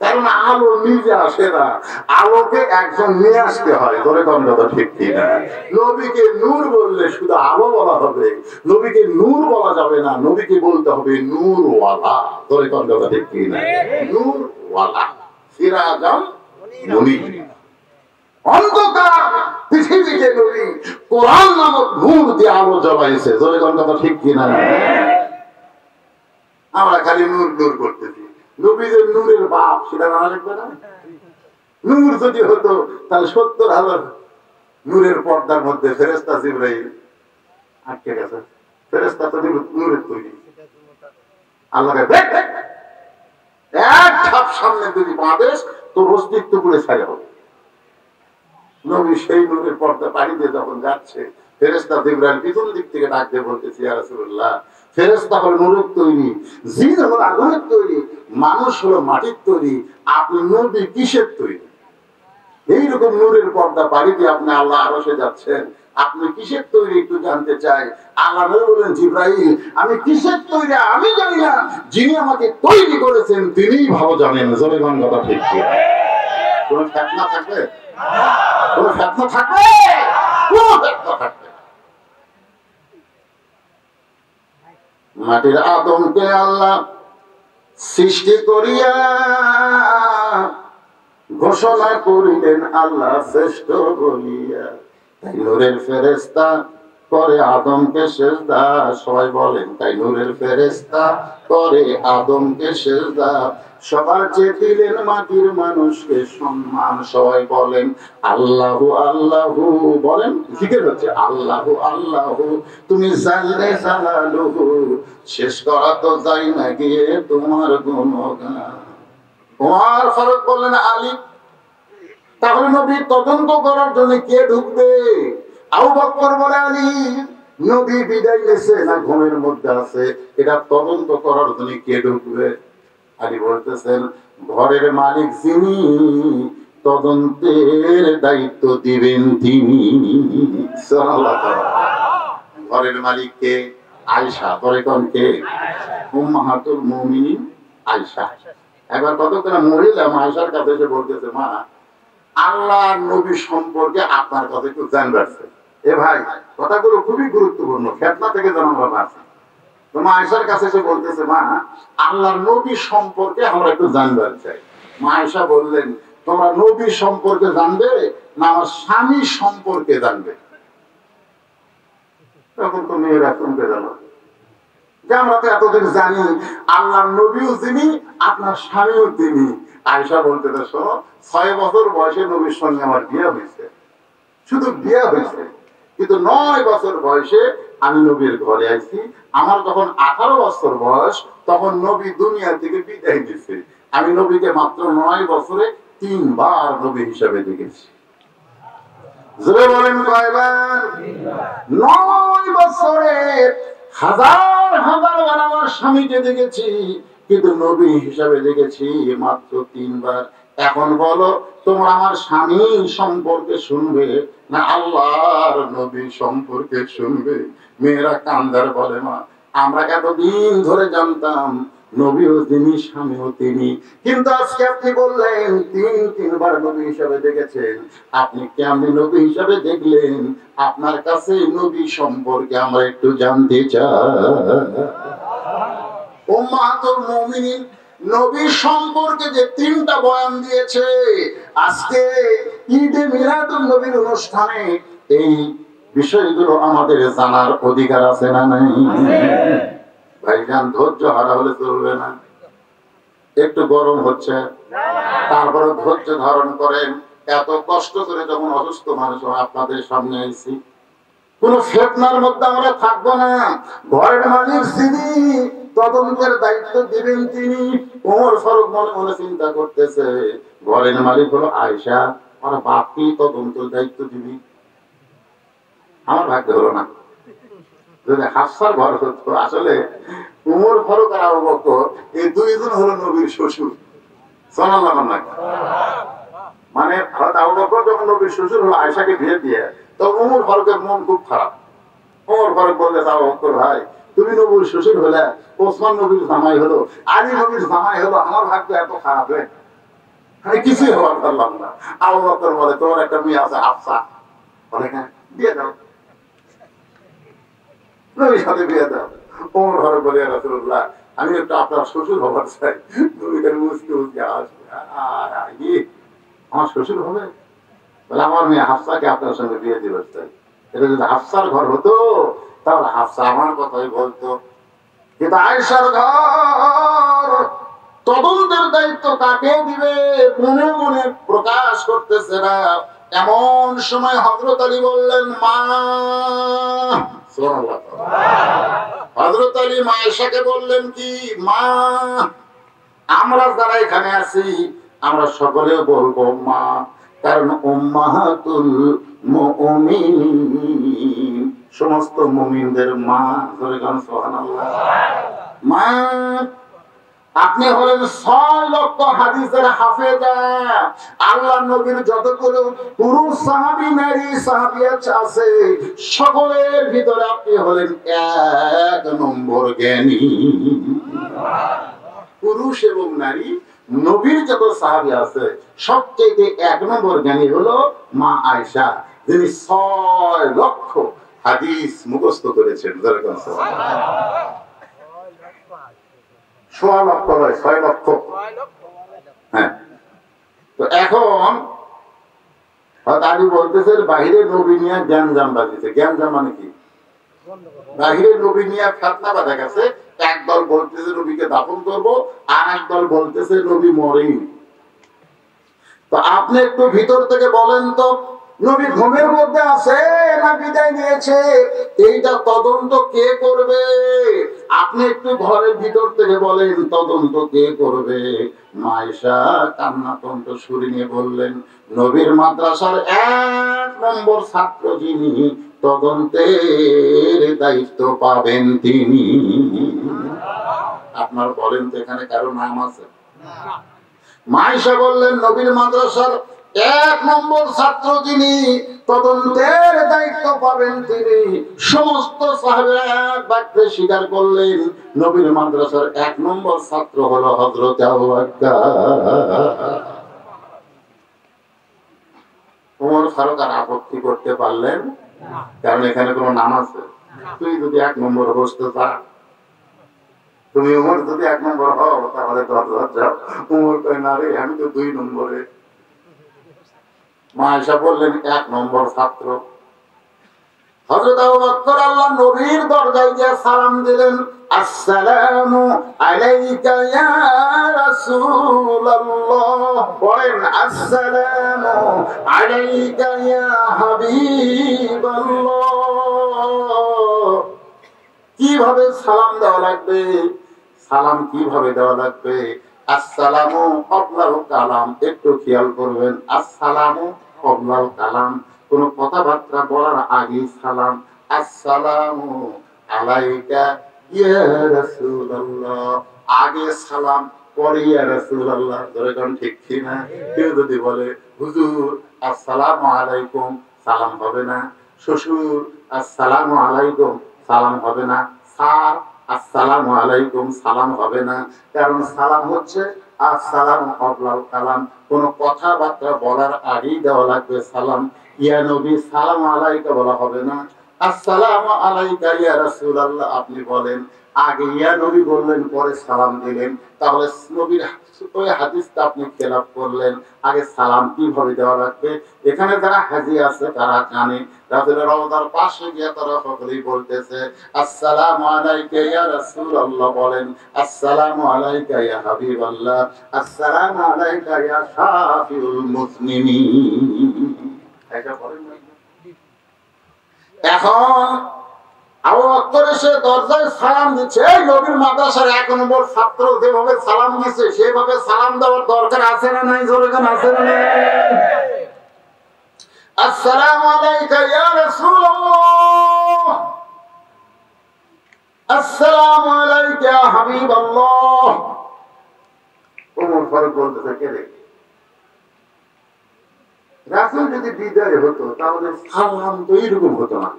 কারণ আলো নিজে আসে না, আলোকে একজন নিয়ে আসতে হয়। ধরে কোন কথা ঠিক কিনা? নবীকে নূর বললে শুধু আলো বলা হবে, নবীকে নূর বলা যাবে না, নবীকে বলতে হবে নূরওয়ালা। ধরে কোন কথা ঠিক কিনা? নূরওয়ালা, সিরাজাম মুনির। অন্ধকার পৃথিবীকে নবী কোরআন নামক নূর দিয়ে আলো জ্বালাইছে। ধরে কোন কথা ঠিক কিনা? আমরা খালি নূর নূর করতেছি। নবীদের নূরের বাপ সেটা না লাগবে না? নূর যদি হতো তাহলে ৭০,০০০ নূরের পর্দার মধ্যে ফেরেশতা জিবরাইল আটকে গেছে। ফেরেশতা তো নূরের তৈরি। আল্লাহকে দেখ এক ধাপ সামনে যদি বাঁধেস তোর অস্তিত্ব পুড়ে ছাই হবে। নবী সেই নূরের পর্দা পাড়ি দিয়ে যখন যাচ্ছে, ফেরেশতা জিবরাইল পিছন দিক থেকে ডাক দিয়ে বলতেছে, ইয়া রাসূলুল্লাহ, ফেরেশতা হলো নূরের তৈরি, জিন হলো আগুনের তৈরি, মানুষ হলো মাটির তৈরি, আপনি নবী কিসের তৈরি? এইরকম নূরের পর্দা পাড়ি দিয়ে আপনি আল্লাহ আরশে যাচ্ছেন, আপনি কিসের তৈরি একটু জানতে চাই। আল্লাহ বললেন, জিবরাইল আমি কিসের তৈরি আমি জানি না, যিনি আমাকে তৈরি করেছেন তিনিই ভালো জানেন। জোরেগান কথা ঠিক কি? কোন ফিতনা থাকবে? কোন ফিতনা থাকবে? কোন ফিতনা থাকবে? মাটির আদমকে আল্লাহ সৃষ্টি করিয়া ঘোষণা করিলেন আল্লাহ শ্রেষ্ঠ বলিয়া। তাই নূরের ফেরেশতা করে আদমকে সেজদা, সবাই বলেন তাই নূরের ফেরেশতা করে আদমকে সেজদা, সবার চেয়ে দিলেন মাটির মানুষকে সম্মান, সবাই বলেন আল্লাহু আল্লাহু, বলেন জিকির হচ্ছে আল্লাহু আল্লাহু, তুমি জানলে জালালুহু, শেষ করা তো যাই না গিয়ে তোমার গুণগান। ওমর ফারুক বললেন আলী, তাহলে নবী তদন্ত করার জন্য কে ঢুকবে? আবু বকর বলে আলী, নবী বিদায় নিয়েছে না ঘুমের মধ্যে আছে, এটা তদন্ত করার জন্য কে ঢুকবে? আলী বলতেছেন ঘরের মালিক যিনি, তদন্তের দায়িত্ব দিবেন তিনি। ঘরের মালিক কে? আয়েশা। পরে কোন কে? উম্মাহাতুল মুমিনিন আয়েশা। একবার কতক্ষণ মহিলা আয়েশার কাছে এসে বলতেছে, মা আল্লাহ নবী সম্পর্কে আপনার কথা একটু জানবার চাই। এ ভাই, কথাগুলো খুবই গুরুত্বপূর্ণ, ফেতনা থেকে যেন আমরা বাঁচি। মা আয়েশার কাছে এসে বলতেছে, মা আল্লাহর নবী সম্পর্কে আমরা একটু জানবার চাই। মা আয়েশা বললেন, তোমরা নবী সম্পর্কে জানবে না আমার স্বামী সম্পর্কে জানবে? তখন তো মেয়েরা শুনতে গেল যে আমরা তো এতদিন জানি আল্লাহর নবীও যিনি, আপনার স্বামীও তিনি। আয়েশা বলতে, শোনো, 6 বছর বয়সে নবীর সঙ্গে আমার বিয়ে হয়েছে, শুধু বিয়ে হয়েছে, কিন্তু 9 বছর বয়সে আমি নবীর ঘরে আইছি। আমার যখন 18 বছর বয়স, তখন নবী দুনিয়া থেকে বিদায় দিয়েছে। আমি নবীকে মাত্র 9 বছরে 3 বার নবী হিসাবে দেখেছি। জোরে বলেন কয়বার? 9 বছরে হাজার হাজার বার আমার স্বামীকে দেখেছি, কিন্তু নবী হিসাবে দেখেছি মাত্র 3 বার। এখন বলো, তোমরা আমার স্বামী সম্পর্কে শুনবে না আল্লাহর নবী সম্পর্কে শুনবে? মেয়েরা কান্দার বলে, মা আমরা এতদিন ধরে জানতাম নবীও তিনি, স্বামীও তিনি, কিন্তু আজকে আপনি বললেন 3 বার নবী হিসাবে দেখেছেন, আপনি কেমন নবী হিসাবে দেখলেন? আপনার কাছে নবী সম্পর্কে আমরা একটু জানতে চাই। উম্মাহাতুল মুমিনিন নবী সম্পর্কে যে 3টা বয়ান দিয়েছে, আজকে ঈদে মিলাদুন নবীর অনুষ্ঠানে এই বিষয়গুলো আমাদের জানার অধিকার আছে না নাই? ভাইজান, ধৈর্য হারা হলে চলবে না। একটু গরম হচ্ছে, তারপরে ধৈর্য ধারণ করেন। এত কষ্ট করে যখন অসুস্থ মানুষ আপনাদের সামনে আইছি, কোন ফেতনার মধ্যে আমরা থাকবো না। ঘরের মালিক যিনি, তদন্তের দায়িত্ব দিবেন তিনি। ওমর ফারুক মনে মনে চিন্তা করতেছে, ঘরের মালিক হলো আয়েশা, আর বাকি তদন্তের দায়িত্ব দিবি? আমার ভাগ্য হলো না। যদি হাফসার ঘর হতো, আসলে ওমর ফারুক আর আবু বকর এই 2 জন হলো নবীর শ্বশুর। সুবহানাল্লাহ। মানে আবু বকর যখন নবীর শ্বশুর হলো আয়েশাকে বিয়ে দিয়ে, তো ওমর ফারুকের মন খুব খারাপ। ওমর ফারুক বলতে, আবু বকর ভাই, তুমি নবীর শ্বশুর হলে, ওসমান নবীর জামাই হলো, আলী নবীর জামাই হলো, আমার ভাগ্য এত খারাপ হয়ে আমি কিছুই হওয়ার পারলাম না। আবু বকর বলে, তোমার একটা মেয়ে আছে হাফসা, বলে হ্যাঁ, বিয়ে দাও, নবীর সাথে বিয়ে দাও। ওমর ফারুক বলে, রাসূলুল্লাহ, আমি একটু আপনার শ্বশুর হবার চাই। নবীকে মুসকে মুসকে আসবে, আমার শ্বশুর হবে? বলে, আমার মেয়ে হাফসাকে আপনার সঙ্গে বিয়ে দিতে চাই। এটা যদি হাফসার ঘর হতো, তাহলে হাফসা আমার কথাই বলতো, কিন্তু আয়েশার ঘর, তদন্তের দায়িত্ব তাকে দিবে, মনে মনে প্রকাশ করতেছে না। এমন সময় হযরত আলী বললেন, মা। সুবহানাল্লাহ। হযরত আলী মা আয়েশাকে বললেন, কি মা, আমরা যারা এখানে আছি আমরা সকলে বলবো মা, কারণ উম্মাহাতুল মুমিনিন, সমস্ত মুমিনদের মা। সুবহানাল্লাহ। মা, আপনি হলেন 6 লক্ষ হাদিসের হাফেজা। আল্লাহ নবীর যতগুলো পুরুষ সাহাবী, নারী সাহাবিয়াত আছে, সকলের ভিতরে আপনি হলেন 1 নম্বর জ্ঞানী। পুরুষ এবং নারী নবীর যত সাহাবী আছে, সবচেয়ে 1 নম্বর জ্ঞানী হলো মা আয়েশা, যিনি 6 লক্ষ হাদিস মুখস্থ করেছেন। 6 লক্ষ নয়, 6 লক্ষ। হ্যাঁ, তো এখন আলী বলতেছে, বাহিরে নবী নিয়ে জ্ঞান জাম বাজিয়েছে। জ্ঞান জাম মানে কি? বাহিরে নবী নিয়ে ফিতনা বাঁধা গেছে। একদল বলতেছে নবীকে দাফন করব, আর একদল বলতেছে নবী মরেই। তো আপনি একটু ভিতর থেকে বলেন তো, নবী ঘুমের মধ্যে আছে না বিদায় নিয়েছে, এইটা তদন্ত কে করবে? আপনি একটু ঘরের ভিতর থেকে বলেন, তদন্ত কে করবে? মায়েশা কান্নাতন্ত সুরে নিয়ে বললেন, নবীর মাদ্রাসার 1 নম্বর ছাত্র যিনি, তদন্তের দায়িত্ব পাবেন তিনি। আপনার বলেন তো এখানে কারো নাম আছে? মায়েশা বললেন, নবীর মাদ্রাসার 1 নম্বর ছাত্র যিনি, তদন্তের দায়িত্ব পাবেন তিনি। সমস্ত সাহাবীরা এক বাক্যে স্বীকার করলেন, নবীর মাদ্রাসার 1 নম্বর ছাত্র হলো হযরত আবু বকর। ওমর ফারুক আর আপত্তি করতে পারলেন, কারণ এখানে কোনো নাম আছে? তুই যদি 1 নম্বর বসতে চাস, তুমি উমর যদি 1 নম্বর হও, তাহলে 10 যাও। উমর কয়, না রে, আমি তো 2 নম্বরে। মায়েশা বললেন, 1 নম্বর ছাত্র। হযরত আবু বকর আল্লাহ নবীর দরজায় গিয়ে সালাম দিলেন, আসসালামু আলাইকা ইয়া রাসূলুল্লাহ। বলেন, আসসালামু আলাইকা ইয়া হাবিবাল্লাহ। কিভাবে সালাম দেওয়া লাগবে? সালাম কিভাবে দেওয়া লাগবে? আসসালামু ক্বাবলাল কালাম। একটু খেয়াল করবেন, আসসালামু ক্বাবলাল কালাম, কোন কথাবার্তা বলার আগে সালাম। আসসালামু আলাইকা ইয়া রাসূলুল্লাহ, আগে সালাম, পরে ইয়া রাসূলুল্লাহ। ধরে কোন ঠিক কি না? কেউ যদি বলে, হুজুর আসসালামু আলাইকুম, সালাম হবে না। শ্বশুর আসসালামু আলাইকুম, সালাম হবে না। স্যার আসসালামু আলাইকুম, সালাম হবে না। কারণ সালাম হচ্ছে আসসালামু ক্বাবলাল কালাম, কোন কথাবার্তা বলার আগেই দেওয়া লাগবে সালাম। ইয়া নবী সালাম আলাইকা বলা হবে না, আসসালামু আলাইকা ইয়া রাসূলুল্লাহ আপনি বলেন। আগে ইয়া নবী বললেন, পরে সালাম দিলেন, তাহলে নবীর ওই হাদিসটা আপনি খেলাফ করলেন। আগে সালাম কিভাবে দেওয়া লাগবে, এখানে যারা হাজী আছে তারা জানে। রাসূলের রওজার পাশে গিয়ে তারা সকলেই বলতেছে, আসসালামু আলাইকা ইয়া রাসূলুল্লাহ বলেন, আসসালামু আলাইকা ইয়া হাবিবাল্লাহ, আসসালামু আলাইকা ইয়া শাফিউল মুসলিমিন। এটা বলেন না? এখন আবু বকর এসে দরজায় সালাম দিচ্ছে। এই নবীর মাদ্রাসার 1 নম্বর ছাত্র যেভাবে সালাম দিচ্ছে, সেভাবে সালাম দেওয়ার দরকার আছে না নাই? জোরে কোন আছে না নাই? আসসালামু আলাইকা ইয়া রাসূলুল্লাহ, আসসালামু আলাইকা ইয়া হাবিবাল্লাহ। ওমর ফারুক বলতেছে, কে রে? রাসূল যদি বিদায় হতো তাহলে সালাম তো এরকম হতো না।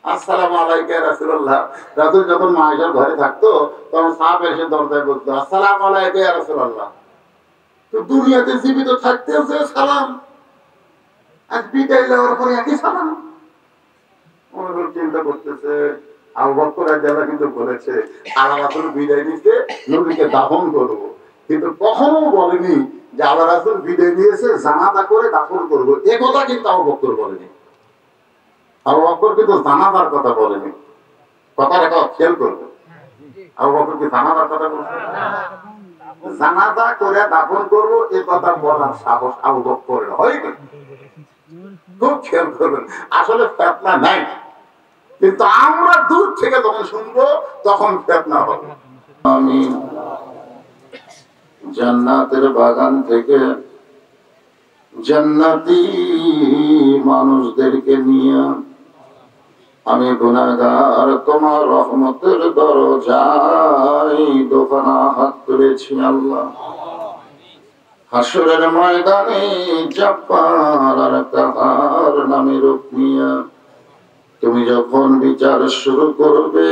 আসসালামু আলাইকা ইয়া রাসূলুল্লাহ। রাসূল যখন মায়েশার ঘরে থাকতো, তখন সাহাবা এসে দরজায় বলতো, আসসালামু আলাইকা ইয়া রাসূলুল্লাহ। তো দুনিয়াতে জীবিত থাকতে যে সালাম, আজ বিদায় নেওয়ার পরে একই সালাম। ওমর চিন্তা করতেছে, আবু বকর রাদিয়াল্লাহু কিন্তু বলেছে, আল্লাহ রাসূল বিদায় নিতে নবীকে দাফন করব, কিন্তু কখনো বলেনি যে আল্লাহ রাসূল বিদায় নিয়েছে জানাজা করে দাফন করব। এই কথা কিন্তু আবু বকর বলেনি। আবু বকর কিন্তু জানাজার কথা বলেনি। কথাটা খেয়াল করবে। আবু বকর কি জানাজার কথা বলছে? জানাজা করে দাফন করব এই কথা বলার সাহস আবু বকরের হয় না। খুব খেয়াল করবেন, আসলে ফিতনা নাই, কিন্তু আমরা দূর থেকে যখন শুনবো তখন ফিতনা হবে। আমি জান্নাতের বাগান থেকে জান্নাতি মানুষদেরকে নিয়ে আমি গুনাহগার তোমার রহমতের দরজায় দোকানা হাত তুলেছি। আল্লাহ, হাসরের ময়দানে জব্বার আর কাহার নামে রূপ নিয়ে তুমি যখন বিচার শুরু করবে,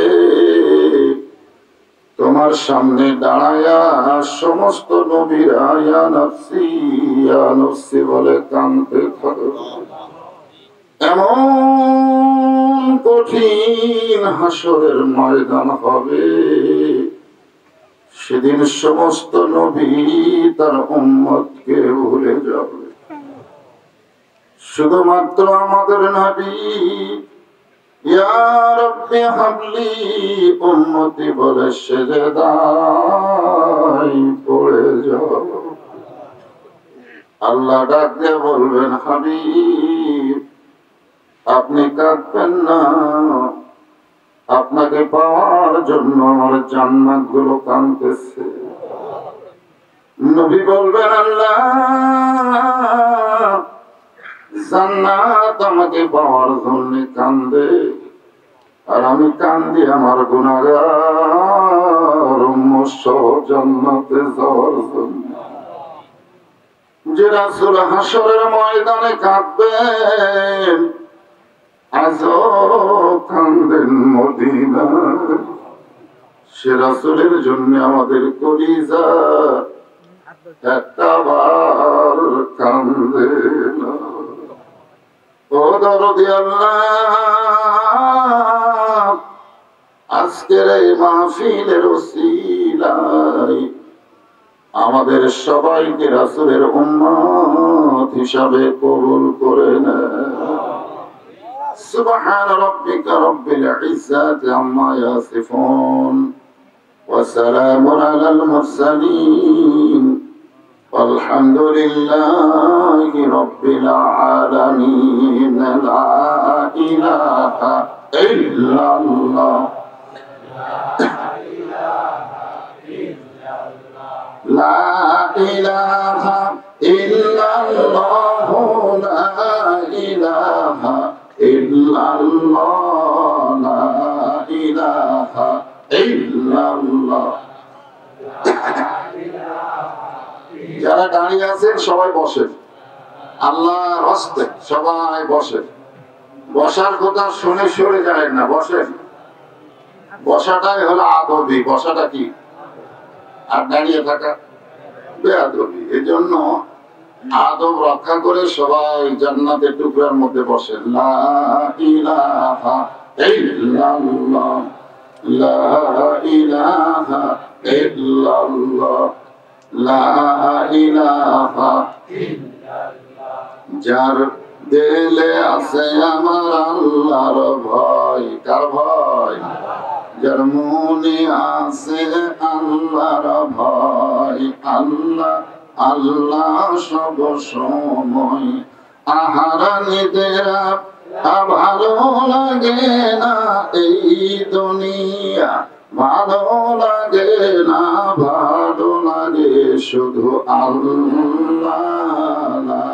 তোমার সামনে দাঁড়ায়া সমস্ত নবীরা ইয়া নাফসি ইয়া নাফসি বলে কাঁদতে থাকবে। এমন কঠিন হাসরের ময়দান হবে, সেদিন সমস্ত নবী তার উম্মতকে ভুলে যাবে। শুধুমাত্র আমাদের নবী ইয়া রাব্বি হাবলি উম্মতি বলে সেজদায় পড়ে যাও। আল্লাহ ডাক দিয়ে বলবেন, হাবিব আপনি কাঁদবেন না, আপনাকে পাওয়ার জন্য আমার জান্নাত গুলো কাঁদতেছে। নবী বলবেন, আল্লাহ জান্নাত আমাকে পাওয়ার জন্য কান্দে, আর আমি কান্দি আমার গুনাহগার উম্মত সহ জান্নাতে যাওয়ার জন্য। যে রাসূল হাসরের ময়দানে কাঁদবেন, আজও কান্দেন মদিনায়, সে রাসূলের জন্য আমাদের কলিজা একটাবার কান্দে না। ও দরদি আল্লাহ, আজকের এই মাহফিলের ওসিলায় আমাদের সবাইকে রাসূলের উম্মত হিসাবে কবুল করে নেন। সুবহান রাব্বিকা রাব্বিল ইজ্জাতি আম্মা ইয়াসিফুন ওয়া সালামুন আলাল মুরসালিন والحمد لله رب العالمين. لا إله إلا الله لا إله إلا الله لا إله إلا الله لا إله إلا الله. যারা দাঁড়িয়ে আছেন সবাই বসেন, আল্লাহর হস্তে সবাই বসেন। বসার কথা শুনে সরে যায় না, বসেন। বসাটাই হলো আদবি। বসাটা কি? আর দাঁড়িয়ে থাকা বেয়াদবি। এই জন্য আদব রক্ষা করে সবাই জান্নাতের টুকরার মধ্যে বসেন। লা ইলাহা ইল্লাল্লাহ লা ইলাহা ইল্লাল্লাহ লা ইলাহা ইল্লাল্লাহ। যার দিলে আছে আমার আল্লাহর ভয়। কার ভয়? যার মনে আছে আল্লাহর ভয়। আল্লাহ আল্লাহ সব সময়। আহারা নিদেরা ভালো লাগে না এই দুনিয়া, ভালো লাগে না, ভালো লাগে শুধু আল্লাহ। লা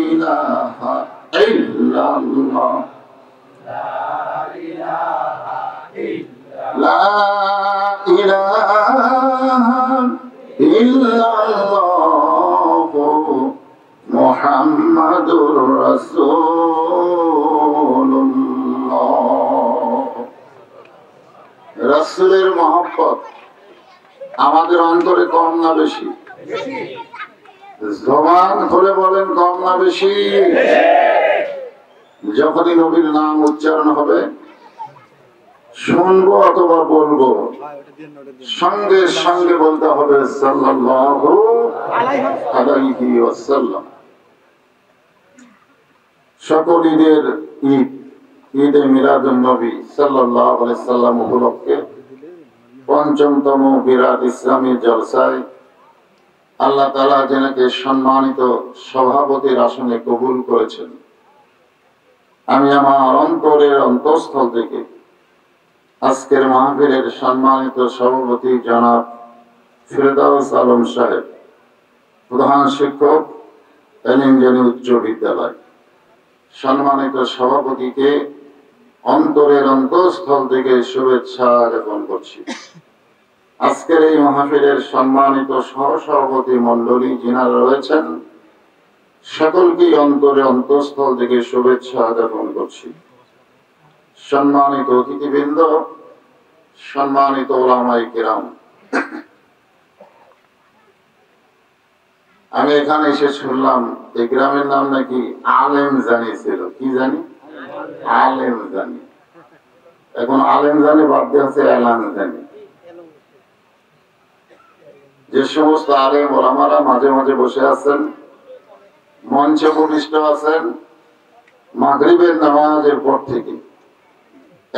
ইলাহা ইল্লাল্লাহ লা ইলাহা ইল্লাল্লাহ মুহাম্মাদুর রাসূলুল্লাহ। রাসূলের মহব্বত আমাদের অন্তরে কম না বেশি? জবান খুলে বলেন, কম না বেশি? যখনই নবীর নাম উচ্চারণ হবে, শুনবো অথবা বলবো, সঙ্গে সঙ্গে বলতে হবে সাল্লাল্লাহু আলাইহি ওয়াসাল্লাম। সকল ঈদের ঈদ, ঈদে মিলাদুন নবী সাল্লাল্লাহু আলাইহি সাল্লাম উপলক্ষে পঞ্চমতম বিরাট ইসলামী জলসায় আল্লাহ তাআলা যেনাকে সম্মানিত সভাপতির আসনে কবুল করেছেন, আমি আমার অন্তরের অন্তঃস্থল থেকে আজকের মাহফিলের সম্মানিত সভাপতি জনাব ফিরদাউস আলম সাহেব, প্রধান শিক্ষক এলিমজানি উচ্চ বিদ্যালয়, সম্মানিত সভাপতিকে অন্তরের অন্তঃস্থল থেকে শুভেচ্ছা জ্ঞাপন করছি। আজকের এই মাহফিলের সম্মানিত সহসভাপতি মণ্ডলী যিনারা রয়েছেন, সকলকেই অন্তরে অন্তঃস্থল থেকে শুভেচ্ছা জ্ঞাপন করছি। সম্মানিত অতিথিবৃন্দ, সম্মানিত ওলামায়ে কেরাম, আমি এখানে এসে শুনলাম এই গ্রামের নাম নাকি আলেম জানি ছিল। কি জানি? আলেম জানি। এখন আলেম জানি বাদ দিয়ে আছে এলাম জানি। যে সমস্ত আলেম ওলামারা মাঝে মাঝে বসে আছেন, মঞ্চে উপবিষ্ট আছেন, মাগরিবের নামাজের পর থেকে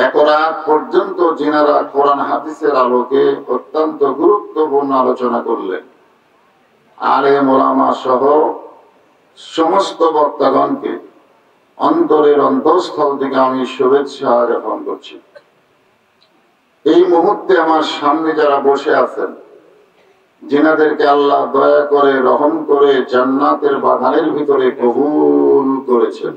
এত রাত পর্যন্ত যিনারা কোরআন হাদিসের আলোকে অত্যন্ত গুরুত্বপূর্ণ আলোচনা করলেন, আলেম ওলামা সহ সমস্ত বক্তাগণকে অন্তরের অন্তঃস্থল থেকে আমি শুভেচ্ছা জ্ঞাপন করছি। এই মুহূর্তে আমার সামনে যারা বসে আছেন, যিনাদেরকে আল্লাহ দয়া করে রহম করে জান্নাতের বাগানের ভিতরে কবুল করেছেন,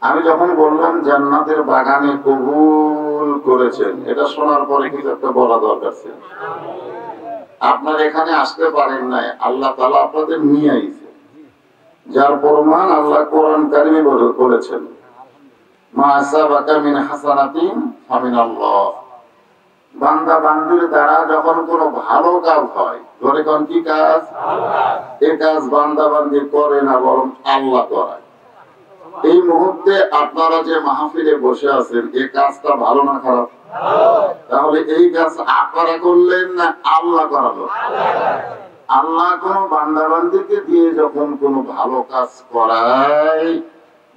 আমি যখন বললাম জান্নাতের বাগানে কবুল করেছেন, এটা শোনার পরে কিছু একটা বলা দরকার ছিল। আপনারা এখানে আসতে পারেন নাই, আল্লাহ তাআলা আপনাদের নিয়ে আইছে, যার প্রমাণ আল্লাহ কোরআন কারিমে বলেছেন, মা আসাবাকা মিন হাসানাতিন ফামিনাল্লাহ। বান্দা বান্দির দ্বারা যখন কোনো ভালো কাজ হয়, ধরে কোন কি কাজ, এই কাজ বান্দা বান্দি করে না, বরং আল্লাহ করায়। এই মুহূর্তে আপনারা যে মাহফিলে বসে আছেন, এই কাজটা ভালো না খারাপ? তাহলে এই কাজ আপনারা করলেন না আল্লাহ করালো? আল্লাহ কোন বান্দা বান্দিকে দিয়ে যখন কোনো ভালো কাজ করায়,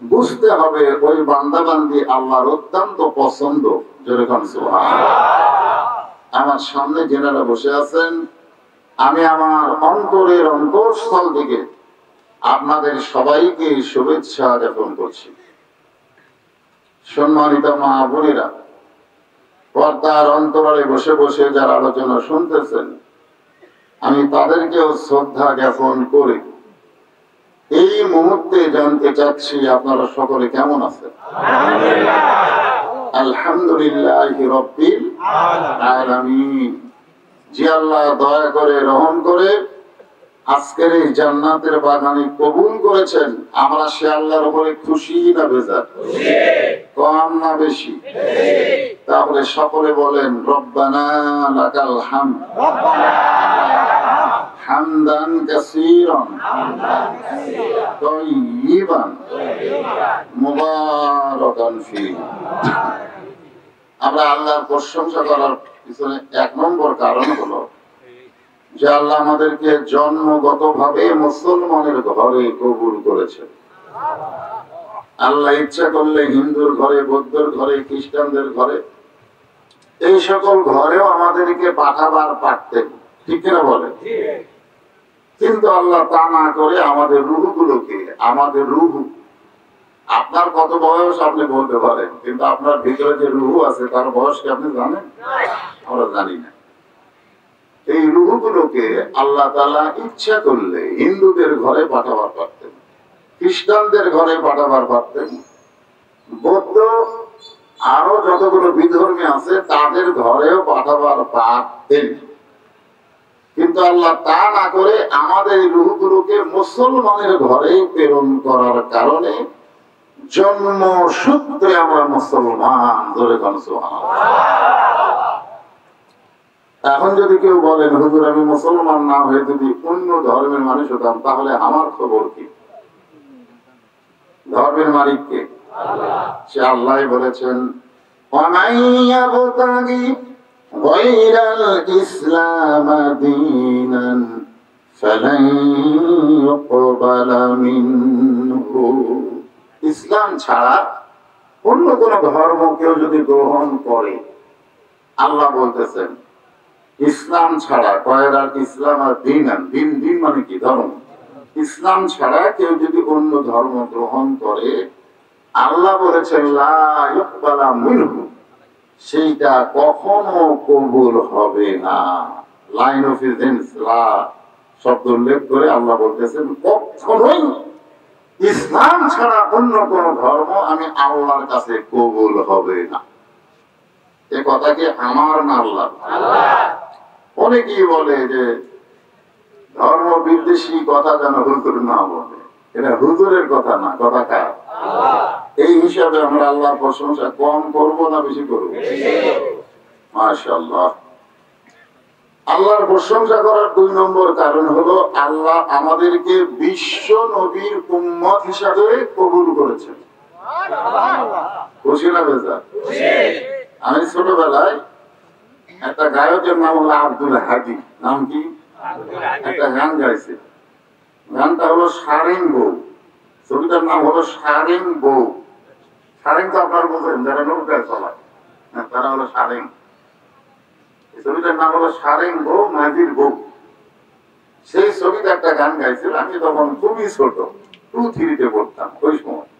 বুঝতে হবে ওই বান্দা বান্দি আল্লাহর অত্যন্ত পছন্দ। যেরকম আমার সামনে যেনারা বসে আছেন, আমি আমার অন্তরের অন্তঃস্থল থেকে আপনাদের সবাইকে শুভেচ্ছা জ্ঞাপন করছি। সম্মানিত মা বোনেরা, পর্দার অন্তরালে বসে বসে যারা আলোচনা শুনতেছেন, আমি তাদেরকেও শ্রদ্ধা জ্ঞাপন করি। এই মুহূর্তে জানতে চাচ্ছি আপনারা সকলে কেমন আছেন? আলহামদুলিল্লাহি রাব্বিল আলামিন। যে আল্লাহ দয়া করে রহম করে আজকের এই জান্নাতের বাগানে কবুল করেছেন, আমরা সে আল্লাহর উপরে খুশি না বেজার? কম না বেশি? তাহলে সকলে বলেন রব্বানা লাকাল হামদ হামদান কাসীরান তাইয়িবান মুবারাকান ফীহি। আমরা আল্লাহর প্রশংসা করার পিছনে এক নম্বর কারণ হলো যে আল্লাহ আমাদেরকে জন্মগতভাবে মুসলমানের ঘরে কবুল করেছেন। আল্লাহ ইচ্ছা করলে হিন্দুর ঘরে, বৌদ্ধের ঘরে, খ্রিস্টানদের ঘরে, এই সকল ঘরেও আমাদেরকে পাঠাবার পারতেন, ঠিক কিনা বলে? কিন্তু আল্লাহ তা না করে আমাদের রুহগুলোকে, আমাদের রুহ, আপনার কত বয়স আপনি বলতে পারেন, কিন্তু আপনার ভিতরে যে রুহ আছে তার বয়স কি আপনি জানেন? আমরা জানি না। এই রুহগুলোকে আল্লাহ তাআলা ইচ্ছা করলে হিন্দুদের ঘরে পাঠাবার পারতেন, খ্রিস্টানদের ঘরে পাঠাবার পারতেন, বৌদ্ধ আরো যতগুলো বিধর্মী আছে তাদের ঘরেও পাঠাবার পারতেন। কিন্তু আল্লাহ তা না করে আমাদের রুহগুলোকে মুসলমানের ঘরে প্রেরণ করার কারণে জন্মসূত্রে আমরা মুসলমান। ধরে কোন সুবহানাল্লাহ। এখন যদি কেউ বলেন হুজুর আমি মুসলমান না হয়ে যদি অন্য ধর্মের মানুষ হতাম, তাহলে আমার খবর কি? ধর্মের মালিক কে? সে আল্লাহ বলেছেন, ওয়ামান ইয়াবতাগি গায়রাল ইসলাম দীনান ফালান ইউকবালা মিনহু। ইসলাম ছাড়া অন্য কোন ধর্ম কেউ যদি গ্রহণ করে, আল্লাহ বলতেছেন ইসলাম ছাড়া, কয়রাল ইসলাম আর দিন, দিন দিন মানে কি? ধর্ম। ইসলাম ছাড়া কেউ যদি অন্য ধর্ম গ্রহণ করে, আল্লাহ বলেছেন লা ইউকবালা মিনহু, সেইটা কখনো কবুল হবে না। লাইন অফ ইজেন্স, লা শব্দ উল্লেখ করে আল্লাহ বলতেছেন কখনোই ইসলাম ছাড়া অন্য কোন ধর্ম আমি আল্লাহর কাছে কবুল হবে না। এ কথা কি আমার না আল্লাহ? অনেকেই বলে যে ধর্ম বিদ্বেষী কথা যেন হুজুর না বলে। এটা হুজুরের কথা না, কথা কার? এই হিসাবে আমরা আল্লাহর প্রশংসা কম করব না বেশি করব? মাশাআল্লাহ। আল্লাহর প্রশংসা করার 2 নম্বর কারণ হলো আল্লাহ আমাদেরকে বিশ্ব নবীর উম্মত হিসাবে কবুল করেছেন। খুশি না বেজার? আমি ছোটবেলায় একটা গায়কের নাম হলো আব্দুল হাদী। নাম কি? একটা গান গাইছে, গানটা হলো সারেং বউ। ছবিটার নাম হলো সারেং বউ। সারেং তো আপনার বলছেন যারা নৌকায় চলায়, তারা হলো সারেং। এই ছবিটার নাম হলো সারেং বউ মাঝির বউ। সেই ছবিতে একটা গান গাইছিল, আমি তখন খুবই ছোট, 2-3 পড়তাম ওই সময়।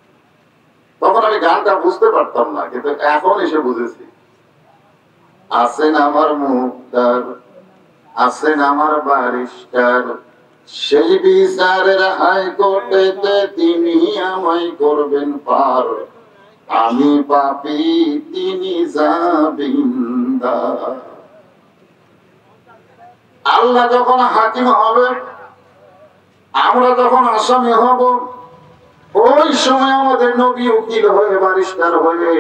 তখন আমি গানটা বুঝতে পারতাম না, কিন্তু এখন এসে বুঝেছি। আছেন আমার মুক্তার, আছেন আমার বারিস্টার, সেই বিচারের হাইকোর্টেতে তিনি আমায় করবেন পার। আমি পাপী, তিনি জামিনদার। আল্লাহ যখন হাকিম হবে, আমরা যখন আসামি হব, ওই সময় আমাদের নবী উকিল হয়ে বারিস্টার হয়ে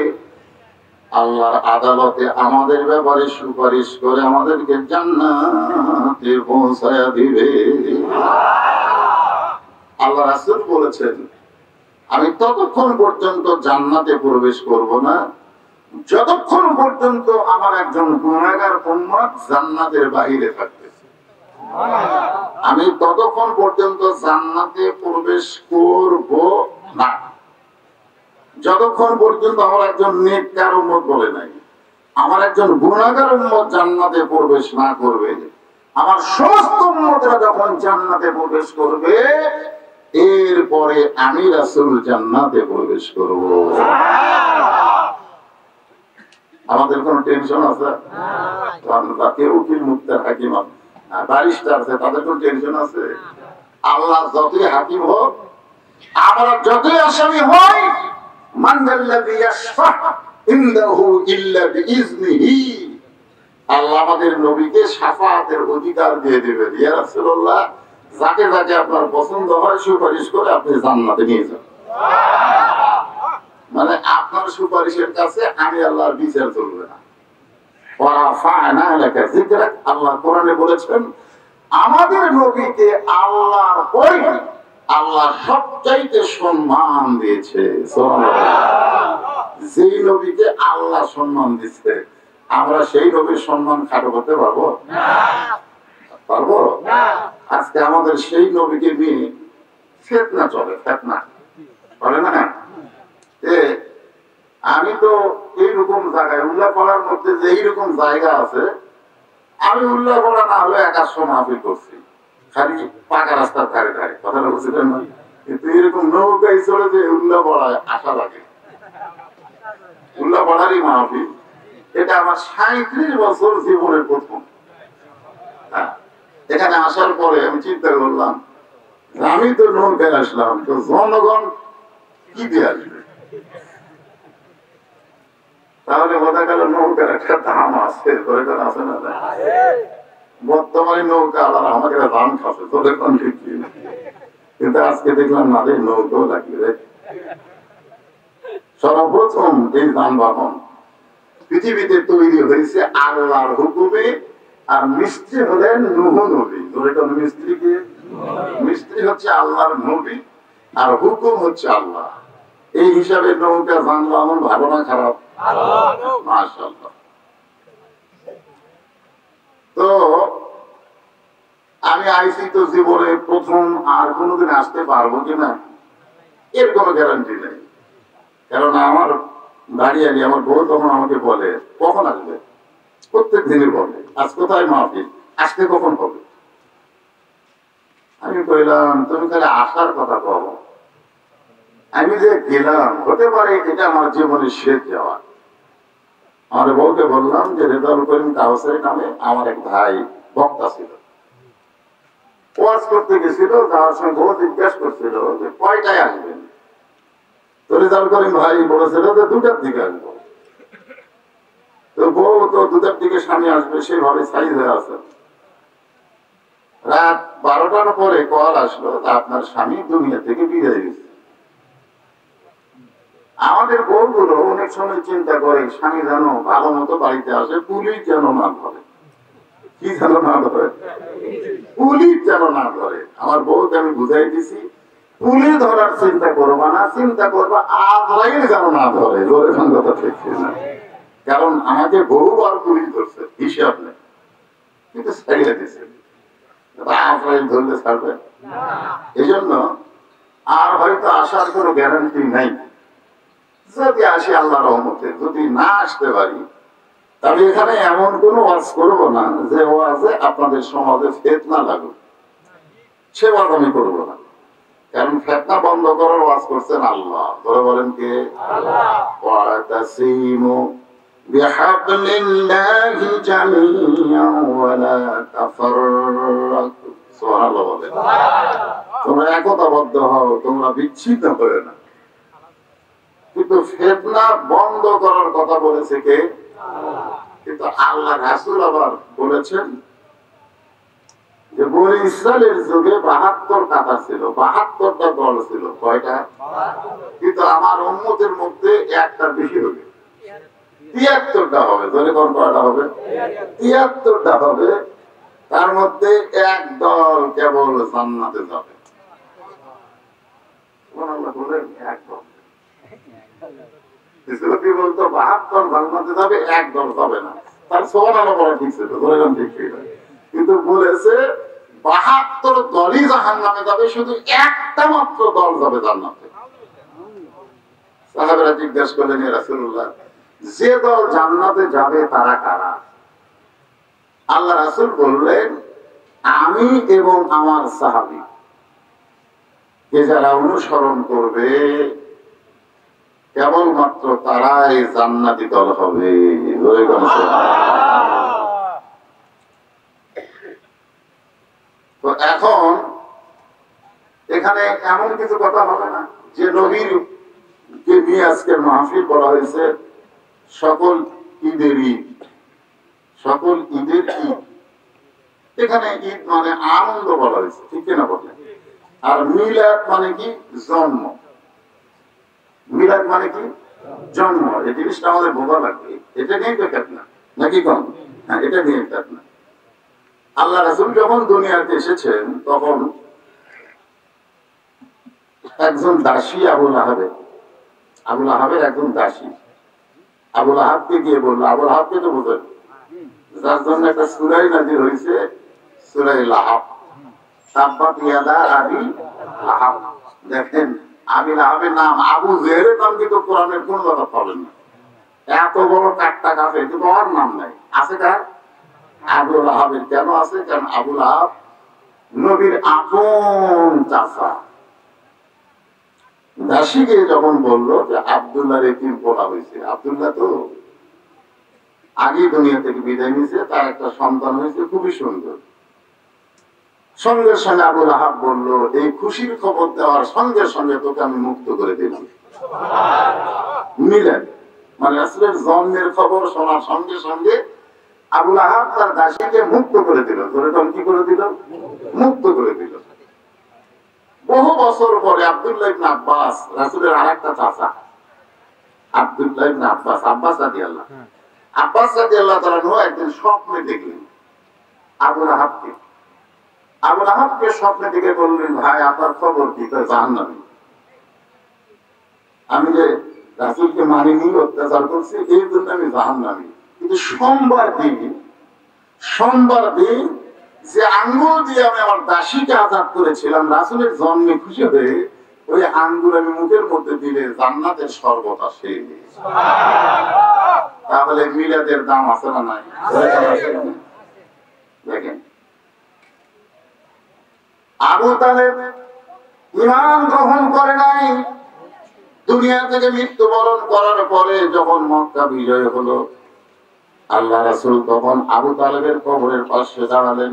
আল্লাহর আদালতে আমাদের ব্যাপারে সুপারিশ করে আমাদেরকে জান্নাতে পৌঁছায়া দিবে। আল্লাহ রাসূল বলেছেন, আমি ততক্ষণ পর্যন্ত জান্নাতে প্রবেশ করব না যতক্ষণ পর্যন্ত আমার একজন গুনাহগার উম্মত জান্নাতের বাইরে থাকতেছে। আমি ততক্ষণ পর্যন্ত জান্নাতে প্রবেশ করব না যতক্ষণ পর্যন্ত আমার একজন নেককার উম্মত বলে নাই, আমার একজন গুনাহগার উম্মত জান্নাতে প্রবেশ না করবে। আমার সমস্ত উম্মতরা যখন জান্নাতে প্রবেশ করবে, এরপরে আমি রাসূল জান্নাতে প্রবেশ করব। আমাদের কোন টেনশন আছে? কেউ উকিল মুক্তার হাকিম বারিস্টার আছে, তাদের কোন টেনশন আছে? আল্লাহ যতই হাকিম হোক, আমরা যতই আসামি হই, আল্লাহ আমাদের নবীকে শাফাআতের অধিকার দিয়ে দিবেন। ইয়া রাসূলুল্লাহ, যাকে যাকে আপনার পছন্দ হয় সুপারিশ করে আপনি জান্নাতে নিয়ে যান। মানে আপনার সুপারিশের কাছে আমি আল্লাহর বিচার চলবে না। আল্লাহ কোরআনে বলেছেন, আমাদের নবীকে আল্লাহর পরে আল্লাহ সবচাইতে সম্মান দিয়েছে। যেই নবীকে আল্লাহ সম্মান দিচ্ছে, আমরা সেই নবীর সম্মান খাটো করতে পারবো? পারবো? আজকে আমাদের সেই নবীকে নিয়ে ফিতনা চলে, ফিতনা বলে না। আমি তো এইরকম জায়গায় উল্লাপাড়ার মধ্যে যে এইরকম জায়গা আছে, আমি উল্লাপাড়া না হলে 100 মাহফিল করছি, খালি পাকা রাস্তার ধারে ধারে, কথাটা বুঝলেন না? কিন্তু এরকম নৌকায় চলে যে উল্লাপাড়ায় আসা লাগে, উল্লাপাড়ারই মাহফিল, এটা আমার 37 বছর জীবনের প্রথম। এখানে আসার পরে আমি চিন্তা করলাম, আমি তো নৌকায় আসলাম, তো জনগণ কি দিয়ে আসবে? তাহলে বোঝা গেল নৌকার একটা দাম আছে, আছে না? বর্তমানে নৌকা আলাদা আমাকে দাম খাচ্ছে, তোদের কোন ঠিক। কিন্তু আজকে দেখলাম না রে, নৌকাও লাগিয়ে। সর্বপ্রথম এই যানবাহন পৃথিবীতে তৈরি হয়েছে আল্লাহর হুকুমে, আর মিস্ত্রি হলেন নূহ নবী। মিস্ত্রিকে, মিস্ত্রি হচ্ছে আল্লাহর নবী, আর হুকুম হচ্ছে আল্লাহ। এই হিসাবে নৌকা যানবাহন ভালো না খারাপ? মাশাআল্লাহ। তো আমি আইসি তো জীবনে প্রথম, আর কোনোদিন আসতে পারবো কিনা এর কোনো গ্যারান্টি নেই। কারণ আমার বাড়ি আলি, আমার বউ তখন আমাকে বলে কখন আসবে, প্রত্যেক দিনই বলে আজ কোথায় মাহফিল, আসতে কখন হবে। আমি কইলাম তুমি তাহলে আসার কথা কব। আমি যে গেলাম, হতে পারে এটা আমার জীবনের শেষ যাওয়া। আমার বউকে বললাম যে রেজাউল করিম কাউসারি নামে আমার এক ভাই বক্তা ছিল, ওয়াজ করতে গেছিল, যাওয়ার সময় বউ জিজ্ঞাসা করছিল যে কয়টায় আসবেন। তো রেজাউল করিম ভাই বলেছিল যে 2টার দিকে আসবো। তো বউ তো 2টার দিকে স্বামী আসবে সেভাবে সাইজ হয়ে আছে। রাত 12টার পরে কল আসলো, আপনার স্বামী দুনিয়া থেকে বিদায় গেছে। আমাদের বউগুলো অনেক সময় চিন্তা করে স্বামী যেন ভালো মতো বাড়িতে আসে, পুলিশ যেন না ধরে। কি যেন না ধরে? পুলিশ যেন না ধরে। আমার বউকে আমি বুঝাই দিছি, পুলিশ ধরার চিন্তা করবা না, চিন্তা করবা আজরাইল যেন না ধরে। ধরে কথা ঠিক না? কারণ আমাকে বহুবার পুলিশ ধরছে, হিসাব নেই, কিন্তু ছাড়িয়ে দিচ্ছে। আজরাইল ধরলে ছাড়বে? এই জন্য আর হয়তো আসার কোনো গ্যারান্টি নাই। যদি আসি আল্লাহ রহমতে, যদি না আসতে পারি তবে এখানে এমন কোন ওয়াজ করবো না যে ওয়াজে আপনাদের সমাজে ফিতনা লাগুক, সে ওয়াজ আমি করবো না। কারণ ফিতনা বন্ধ করার ওয়াজ করছেন আল্লাহ। ধরে বলেন কে? আল্লাহ। ওয়াতাসিমু বিহাবলিল্লাহি জামিআন ওয়া লা তাফাররাকু। সুবহানাল্লাহ বলেন। তোমরা একতাবদ্ধ হও, তোমরা বিচ্ছিন্ন হও না। কিন্তু ফিতনা বন্ধ করার কথা বলেছে কে? আল্লাহ। কিন্তু আল্লাহ রাসূল আবার বলেছেন যে বনি ইসরায়েলের যুগে 72 কাতার ছিল, 72টা দল ছিল। কয়টা? কিন্তু আমার উম্মতের মধ্যে একটা বেশি হবে, 73টা হবে। ধরে কোন কয়টা হবে? 73টা হবে। তার মধ্যে এক দল কেবল জান্নাতে যাবে। সুবহানাল্লাহ বলেন। এক দল কি বলতো 72 জান্নাতে যাবে, এক দল যাবে না। তার সুবহানাল্লাহ বলা ঠিক ছিল, বলেন ঠিক ছিল। কিন্তু বলেছে 72 দলই জাহান্নামে যাবে, শুধু একটা মাত্র দল যাবে জান্নাতে। সাহাবারা জিজ্ঞাসা করলেন, ইয়া রাসূলুল্লাহ, যে দল জান্নাতে যাবে তারা কারা? আল্লাহ রাসূল বললেন, আমি এবং আমার সাহাবী কে যারা অনুসরণ করবে কেবলমাত্র তারাই জান্নাতি দল হবে। তো এখন এখানে এমন কিছু কথা হবে না যে নবীর কে নিয়ে আজকের মাহফিল বলা হয়েছে সকল ঈদের ঈদ, সকল ঈদের ঈদ। এখানে ঈদ মানে আনন্দ বলা হয়েছে, ঠিক না বলেন? আর মিলাদ মানে কি? জন্ম। মিলাদ মানে কি? জন্ম। এই জিনিসটা আমাদের বোঝা লাগবে। এটা নিয়ে তো ফিতনা নাকি কম? হ্যাঁ, এটা নিয়ে ফিতনা। আল্লাহ রাসূল যখন দুনিয়াতে এসেছেন তখন একজন দাসী আবুল আহাবের একজন দাসী আবুল আহাবকে গিয়ে বললো, আবুল আহাবকে তো বোঝেন, যার জন্য একটা সূরা নাযিল হয়েছে, সূরা লাহাব। তাব্বাত ইয়াদা আবি লাহাব। দেখেন, আবি লাহাবের নাম আবু জেহেলের নাম কিন্তু কোরআনের কোন জায়গা পাবেন না। এত বড় কাট্টা কাফের, কিন্তু ওর নাম নাই। আছে কার? আবুল আহাবের। কেন আছে? কারণ আবুল আহাব নবীর আপন চাচা। দাসীকে যখন বললো যে আব্দুল্লাহর এতিম পড়া হয়েছে, আব্দুল্লাহ তো আগেই দুনিয়া থেকে বিদায় নিয়েছে, তার একটা সন্তান হয়েছে, খুবই সুন্দর। সঙ্গে সঙ্গে আবুল আহাব বললো, এই খুশির খবর দেওয়ার সঙ্গে সঙ্গে তোকে আমি মুক্ত করে দিলাম। মিলাদ মানে রাসূলের জন্মের খবর শোনার সঙ্গে সঙ্গে আবুল আহাব তার দাসীকে মুক্ত করে দিল। যেরকম কি করে দিল? মুক্ত করে দিল। বহু বছর পরে আব্দুল্লাহ ইবনে আব্বাস, রাসূলের আরেকটা চাচা, আব্দুল্লাহ ইবনে আব্বাস, আব্বাস রাদিয়াল্লাহু তাআলা একদিন স্বপ্নে দেখলেন আবুল আহাবকে স্বপ্নে দেখে বললেন, ভাই আপনার খবর কি? জাহান্নামী। আমি যে রাসূলকে মানিনি, অত্যাচার করছি, এই জন্য আমি জাহান্নামী। কিন্তু সোমবার দিন যে আঙ্গুল দিয়ে আমি আমার দাসীকে আজাদ করেছিলাম রাসূলের জন্মে খুশি হয়ে, ওই আঙ্গুল আমি মুখের মধ্যে দিলে জান্নাতের শরবত আসে। তাহলে মিলাদের দাম আছে না নাই? দেখেন, আবু তালেব ঈমান গ্রহণ করে নাই। দুনিয়া থেকে মৃত্যুবরণ করার পরে যখন মক্কা বিজয় হলো, আল্লাহ রাসূল তখন আবু তালেবের কবরের পাশে দাঁড়ালেন।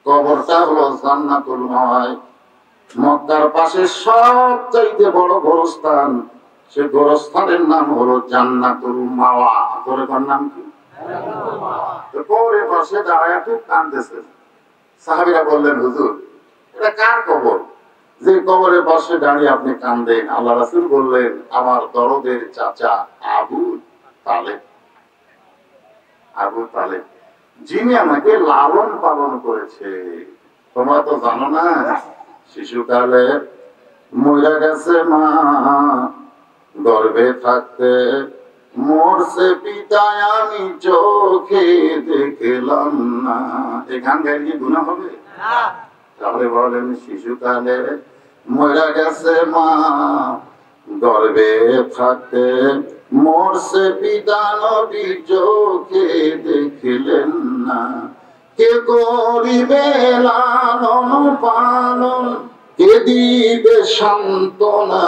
কবরটা হলো জান্নাতুল মাওয়া। মক্কার পাশে সবচাইতে বড় গোরস্থান, সে গোরস্থানের নাম হলো জান্নাতুল মাওয়া। গোরস্থান নাম কি? জান্নাতুল মাওয়া। তো কবরের পাশে দাঁড়ায় খুব কাঁদতেছে। সাহাবীরা বললেন, হুজুর, এটা কার কবর যে কবরের পাশে দাঁড়িয়ে আপনি কাঁদেন? আল্লাহ রাসূল বললেন, আমার দরদের চাচা আবু তালেব, যিনি আমাকে লালন পালন করেছে। তোমরা তো জানো না, শিশুকালে মরে গেছে মা, গর্ভে থাকতে মরছে পিতা, আমি চোখে দেখলাম না। এই গান গাইলে কি গুনাহ হবে? তাহলে বলেন, শিশুকালে মরে গেছে মা, গর্বে থাকতে মরছে পিতা নবী চোখে দেখিলেন না, কে করিবে লালন পালন, কে দিবে সান্ত্বনা,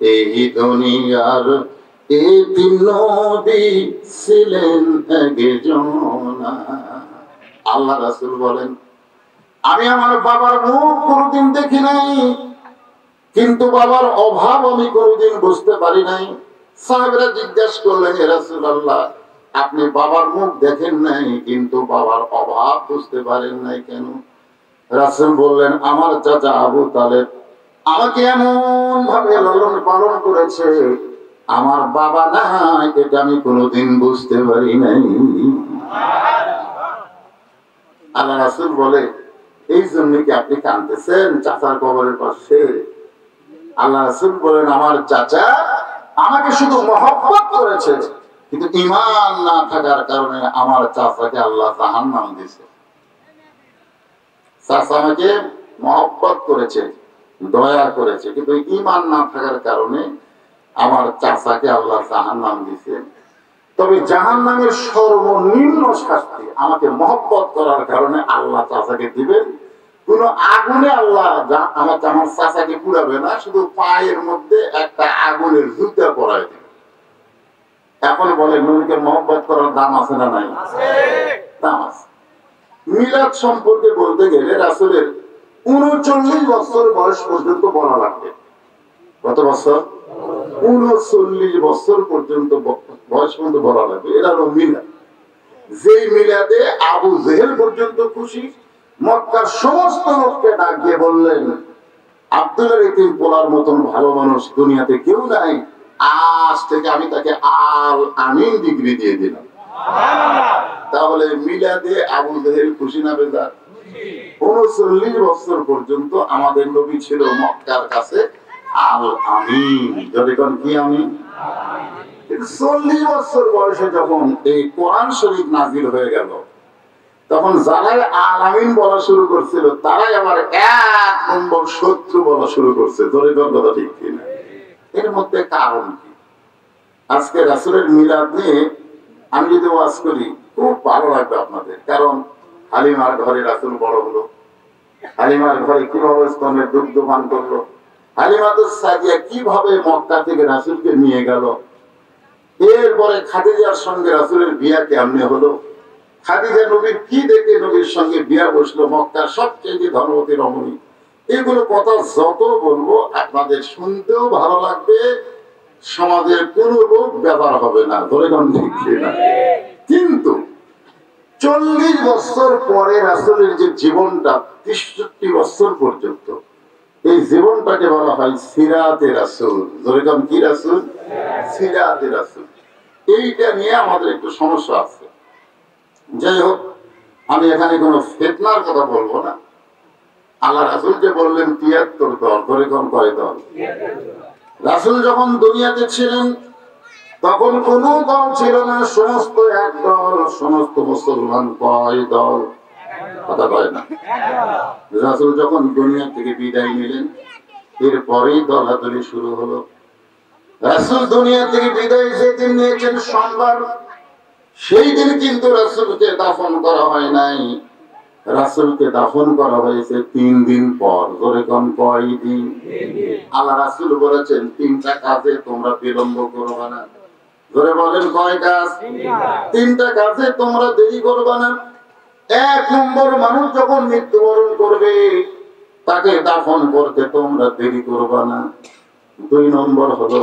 এই দুনিয়ার এতিম নবী ছিলেন একজনা। আল্লাহ রাসূল বলেন, আমি আমার বাবার মুখ কোনদিন দেখি নাই, কিন্তু বাবার অভাব আমি কোনদিন বুঝতে পারি নাই। সাহাবীরা জিজ্ঞাসা করলেন, হে রাসূলুল্লাহ, আপনি বাবার মুখ দেখেন নাই কিন্তু বাবার অভাব বুঝতে পারেন নাই কেন? রাসূল বললেন, আমার চাচা আবু তালেব আমাকে এমন ভাবে লালন পালন করেছে, আমার বাবা নাই এটা আমি কোনদিন বুঝতে পারি নাই। আল্লাহ রাসূল বলে, এই জন্য কি আপনি কাঁদতেছেন চাচার কবরের পাশে? আল্লাহ রাসূল বলেন, আমার চাচা আমাকে শুধু মহব্বত করেছে, কিন্তু ঈমান না থাকার কারণে আমার চাচাকে আল্লাহ জাহান্নাম দিয়েছে। চাচা আমাকে মহব্বত করেছে, দয়া করেছে, কিন্তু ঈমান না থাকার কারণে আমার চাচাকে আল্লাহ জাহান্নাম দিয়েছে। তবে জাহান্নামের সর্বনিম্ন শাস্তি আমাকে মহব্বত করার কারণে আল্লাহ চাচাকে দিবেন। কোন আগুনে আল্লাহ আমার চাচাকে পুড়াবে না, শুধু পায়ের মধ্যে একটা আগুনের জুতা পরাই দেবে। এখন বলে, নবীকে মহব্বত করার দাম আছে না নাই? দাম আছে। মিলাদ সম্পর্কে বলতে গেলে রাসূলের ৩৯ বছর বয়স পর্যন্ত বলা লাগবে। কত বছর? ৩৯ বছর পর্যন্ত বয়স পর্যন্ত বলা লাগবে। এটা হলো মিলাদ। যে মিলাদে আবু জেহেল পর্যন্ত খুশি, মক্কার সমস্ত লোককে ডাক দিয়ে বললেন, আব্দুল্লাহ ইতিম পোলার মতন ভালো মানুষ দুনিয়াতে কেউ নাই, আজ থেকে আমি তাকে আল আমিন ডিগ্রি দিয়ে দিলাম। তাহলে মিলাদে আবু জেহেল খুশি না বেজার? ৩৯ বছর পর্যন্ত আমাদের নবী ছিল মক্কার কাছে আল আমিন। যদি কোন কি আমিন? ৪০ বছর বয়সে যখন এই কোরআন শরীফ নাজিল হয়ে গেল, তখন যারাই আল আমিন বলা শুরু করছিল তারাই আবার ১ নম্বর শত্রু বলা শুরু করছে। ধরে কথা ঠিক কিনা? এর মধ্যে কারণ কি? আজকে রাসূলের মিলাদ নিয়ে আমি যদি ওয়াজ করি খুব ভালো লাগবে আপনাদের। কারণ হালিমার ঘরে রাসূল বড় হলো, হালিমার ঘরে কিভাবে স্তনের দুগ্ধ পান করলো, হালিমাতুস সাদিয়া কিভাবে মক্কা থেকে রাসূলকে নিয়ে গেল, এরপরে খাদিজার সঙ্গে রাসূলের বিয়া কেমনে হলো, খাদিজা নবীর কি দেখে নবীর সঙ্গে বিয়া বসলো, মক্কার সবচেয়ে ধনবতী রমণী। এগুলো কথা যত বলবো আপনাদের শুনতেও ভালো লাগবে, সমাজের কোন লোক ব্যবহার হবে না। ধরে কোন ঠিক না? কিন্তু ৪০ বছর পরে রাসূলের যে জীবনটা ৬৩ বছর পর্যন্ত, এই জীবনটাকে বলা হয় সিরাতে রাসূল। ধরে কোন কি রাসূল? সিরাতে রাসূল। এইটা নিয়ে আমাদের একটু সমস্যা আছে। যাই হোক, আমি এখানে কোনো ফিতনার কথা বলবো না। আল্লাহ রাসূল যে বললেন ৭৩ দল, ধরে কোন কয় দল? রাসূল যখন দুনিয়াতে ছিলেন তখন কোন দল ছিল না, সমস্ত এক দল। সমস্ত মুসলমান কয় দল? কথা কয় না। রাসূল যখন দুনিয়া থেকে বিদায় নিলেন এরপরেই দলাদলি শুরু হলো। রাসূল দুনিয়া থেকে বিদায় যেদিন নিয়েছেন সোমবার, সেই দিন কিন্তু রাসূলকে দাফন করা হয় নাই। রাসূলকে দাফন করা হয়েছে ৩ দিন পর। ধরে কোন কয় দিন? আল্লাহ রাসূল বলেছেন ৩টা কাজে তোমরা বিলম্ব করবে না। ধরে বলেন কয় কাজ? ৩টা কাজে তোমরা দেরি করবে না। ১ নম্বর, মানুষ যখন মৃত্যুবরণ করবে তাকে দাফন করতে তোমরা দেরি করবে না। ২ নম্বর হলো,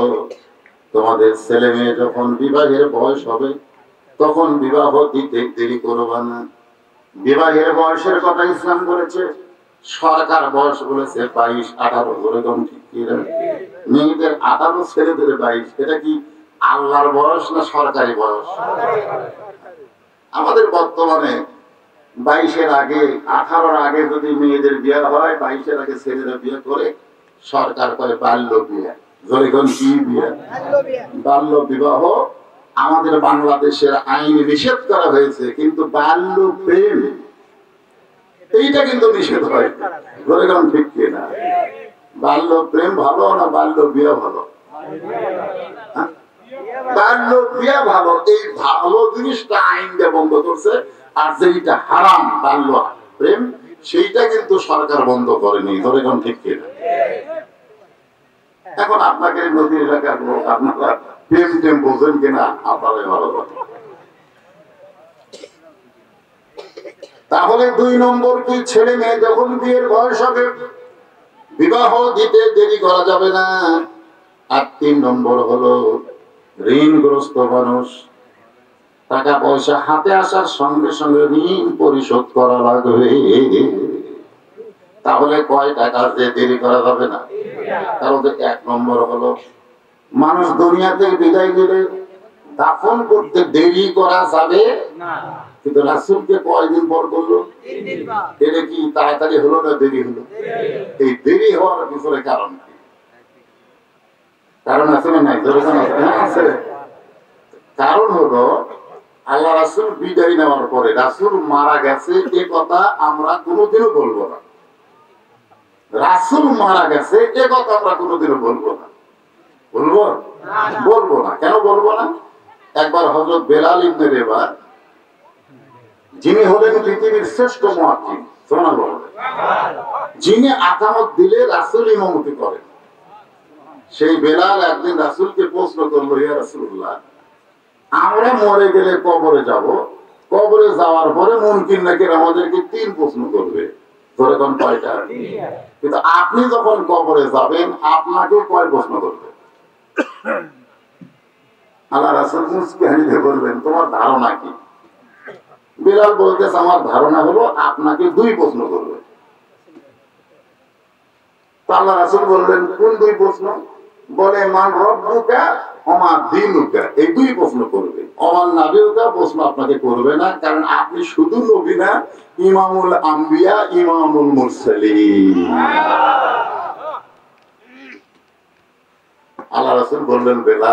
তোমাদের ছেলে মেয়ে যখন বিবাহের বয়স হবে তখন বিবাহ দিতে দেরি করবে না। বিবাহের বয়সের কথা ইসলাম বলেছে, সরকার বয়স বলেছে ২২-১৮। এরকম ঠিক কি? মেয়েদের ১৮, ছেলেদের ২২। এটা কি আল্লাহর বয়স না সরকারি বয়স? আমাদের বর্তমানে ২২-এর আগে, ১৮-র আগে যদি মেয়েদের বিয়ে হয়, ২২-এর আগে ছেলেরা বিয়ে করে, সরকার করে বাল্য বিয়ে। যখন কি বিয়ে? বাল্য বিবাহ। আমাদের বাংলাদেশের আইন নিষেধ করা হয়েছে, কিন্তু বাল্য প্রেম এইটা কিন্তু নিষেধ হয়। যখন ঠিক কিনা? বাল্য প্রেম ভালো না বাল্য বিয়ে ভালো? হ্যাঁ? বাল্য বিয়ে ভালো। এই ভালো জিনিসটা আইন দিয়ে বন্ধ করছে, আর যেটা হারাম বাল্য প্রেম সেইটা কিন্তু সরকার বন্ধ করেনি। ধরে কোন ঠিক কিনা? এখন আপনাকে নদীর এলাকার লোক, আপনারা প্রেম টেম বোঝেন কিনা আপনারাই ভালো কথা। তাহলে 2 নম্বর কি, ছেলে মেয়ে যখন বিয়ের বয়স হবে বিবাহ দিতে দেরি করা যাবে না। আর 3 নম্বর হলো ঋণগ্রস্ত মানুষ, টাকা পয়সা হাতে আসার সঙ্গে সঙ্গে ঋণ পরিশোধ করা লাগবে। তাহলে কয় টাকা যে দেরি করা যাবে না। তাহলে 1 নম্বর হলো মানুষ দুনিয়া থেকে বিদায় দিলে দাফন করতে দেরি করা যাবে না। কিন্তু রাসূলকে কয়দিন পর করলো? 3 দিন পর। এটা কি তাড়াতাড়ি হলো না দেরি হলো? এই দেরি হওয়ার পিছনে কারণ কি? কারণ আছে না নাই? আছে। কারণ হলো আল্লাহ রাসূল বিদায় নেওয়ার পরে রাসূল মারা গেছে এ কথা আমরা কোনোদিনও বলবো না। রাসূল মারা গেছে এ কথা আমরা কোনোদিনও বলবো না। বলবো? বলবো না। কেন বলবো না? একবার হযরত বেলাল ইবনে রেবাহ, যিনি হলেন পৃথিবীর শ্রেষ্ঠ মুয়াজ্জিন, সুবহানাল্লাহ, যিনি আকামত দিলে রাসূল ইমামতি করেন, সেই বেলাল একদিন রাসূলকে প্রশ্ন করলো, ইয়া রাসূলুল্লাহ, আমরা মরে গেলে কবরে যাব, কবরে যাওয়ার পরে মুনকির নাকির আমাদেরকে 3 প্রশ্ন করবে। ধরে কোন কয়টা? কিন্তু আপনি যখন কবরে যাবেন আপনাকে কয় প্রশ্ন করবে? আল্লাহ রাসূল মুসকি হাসে বলবেন, তোমার ধারণা কি? বেলাল বলতেছে, আমার ধারণা হলো আপনাকে 2 প্রশ্ন করবে। আল্লাহ রাসূল বললেন, কোন 2 প্রশ্ন? বলে, মান রব্বুকা ওমা দীনুকা, এই 2 প্রশ্ন করবে। ওমান নাবিয়ুকা প্রশ্ন আপনাকে করবে না, কারণ আপনি শুধু নবী না, ইমামুল আম্বিয়া, ইমামুল মুরসালিন। আল্লাহ রাসূল বললেন, বেলাল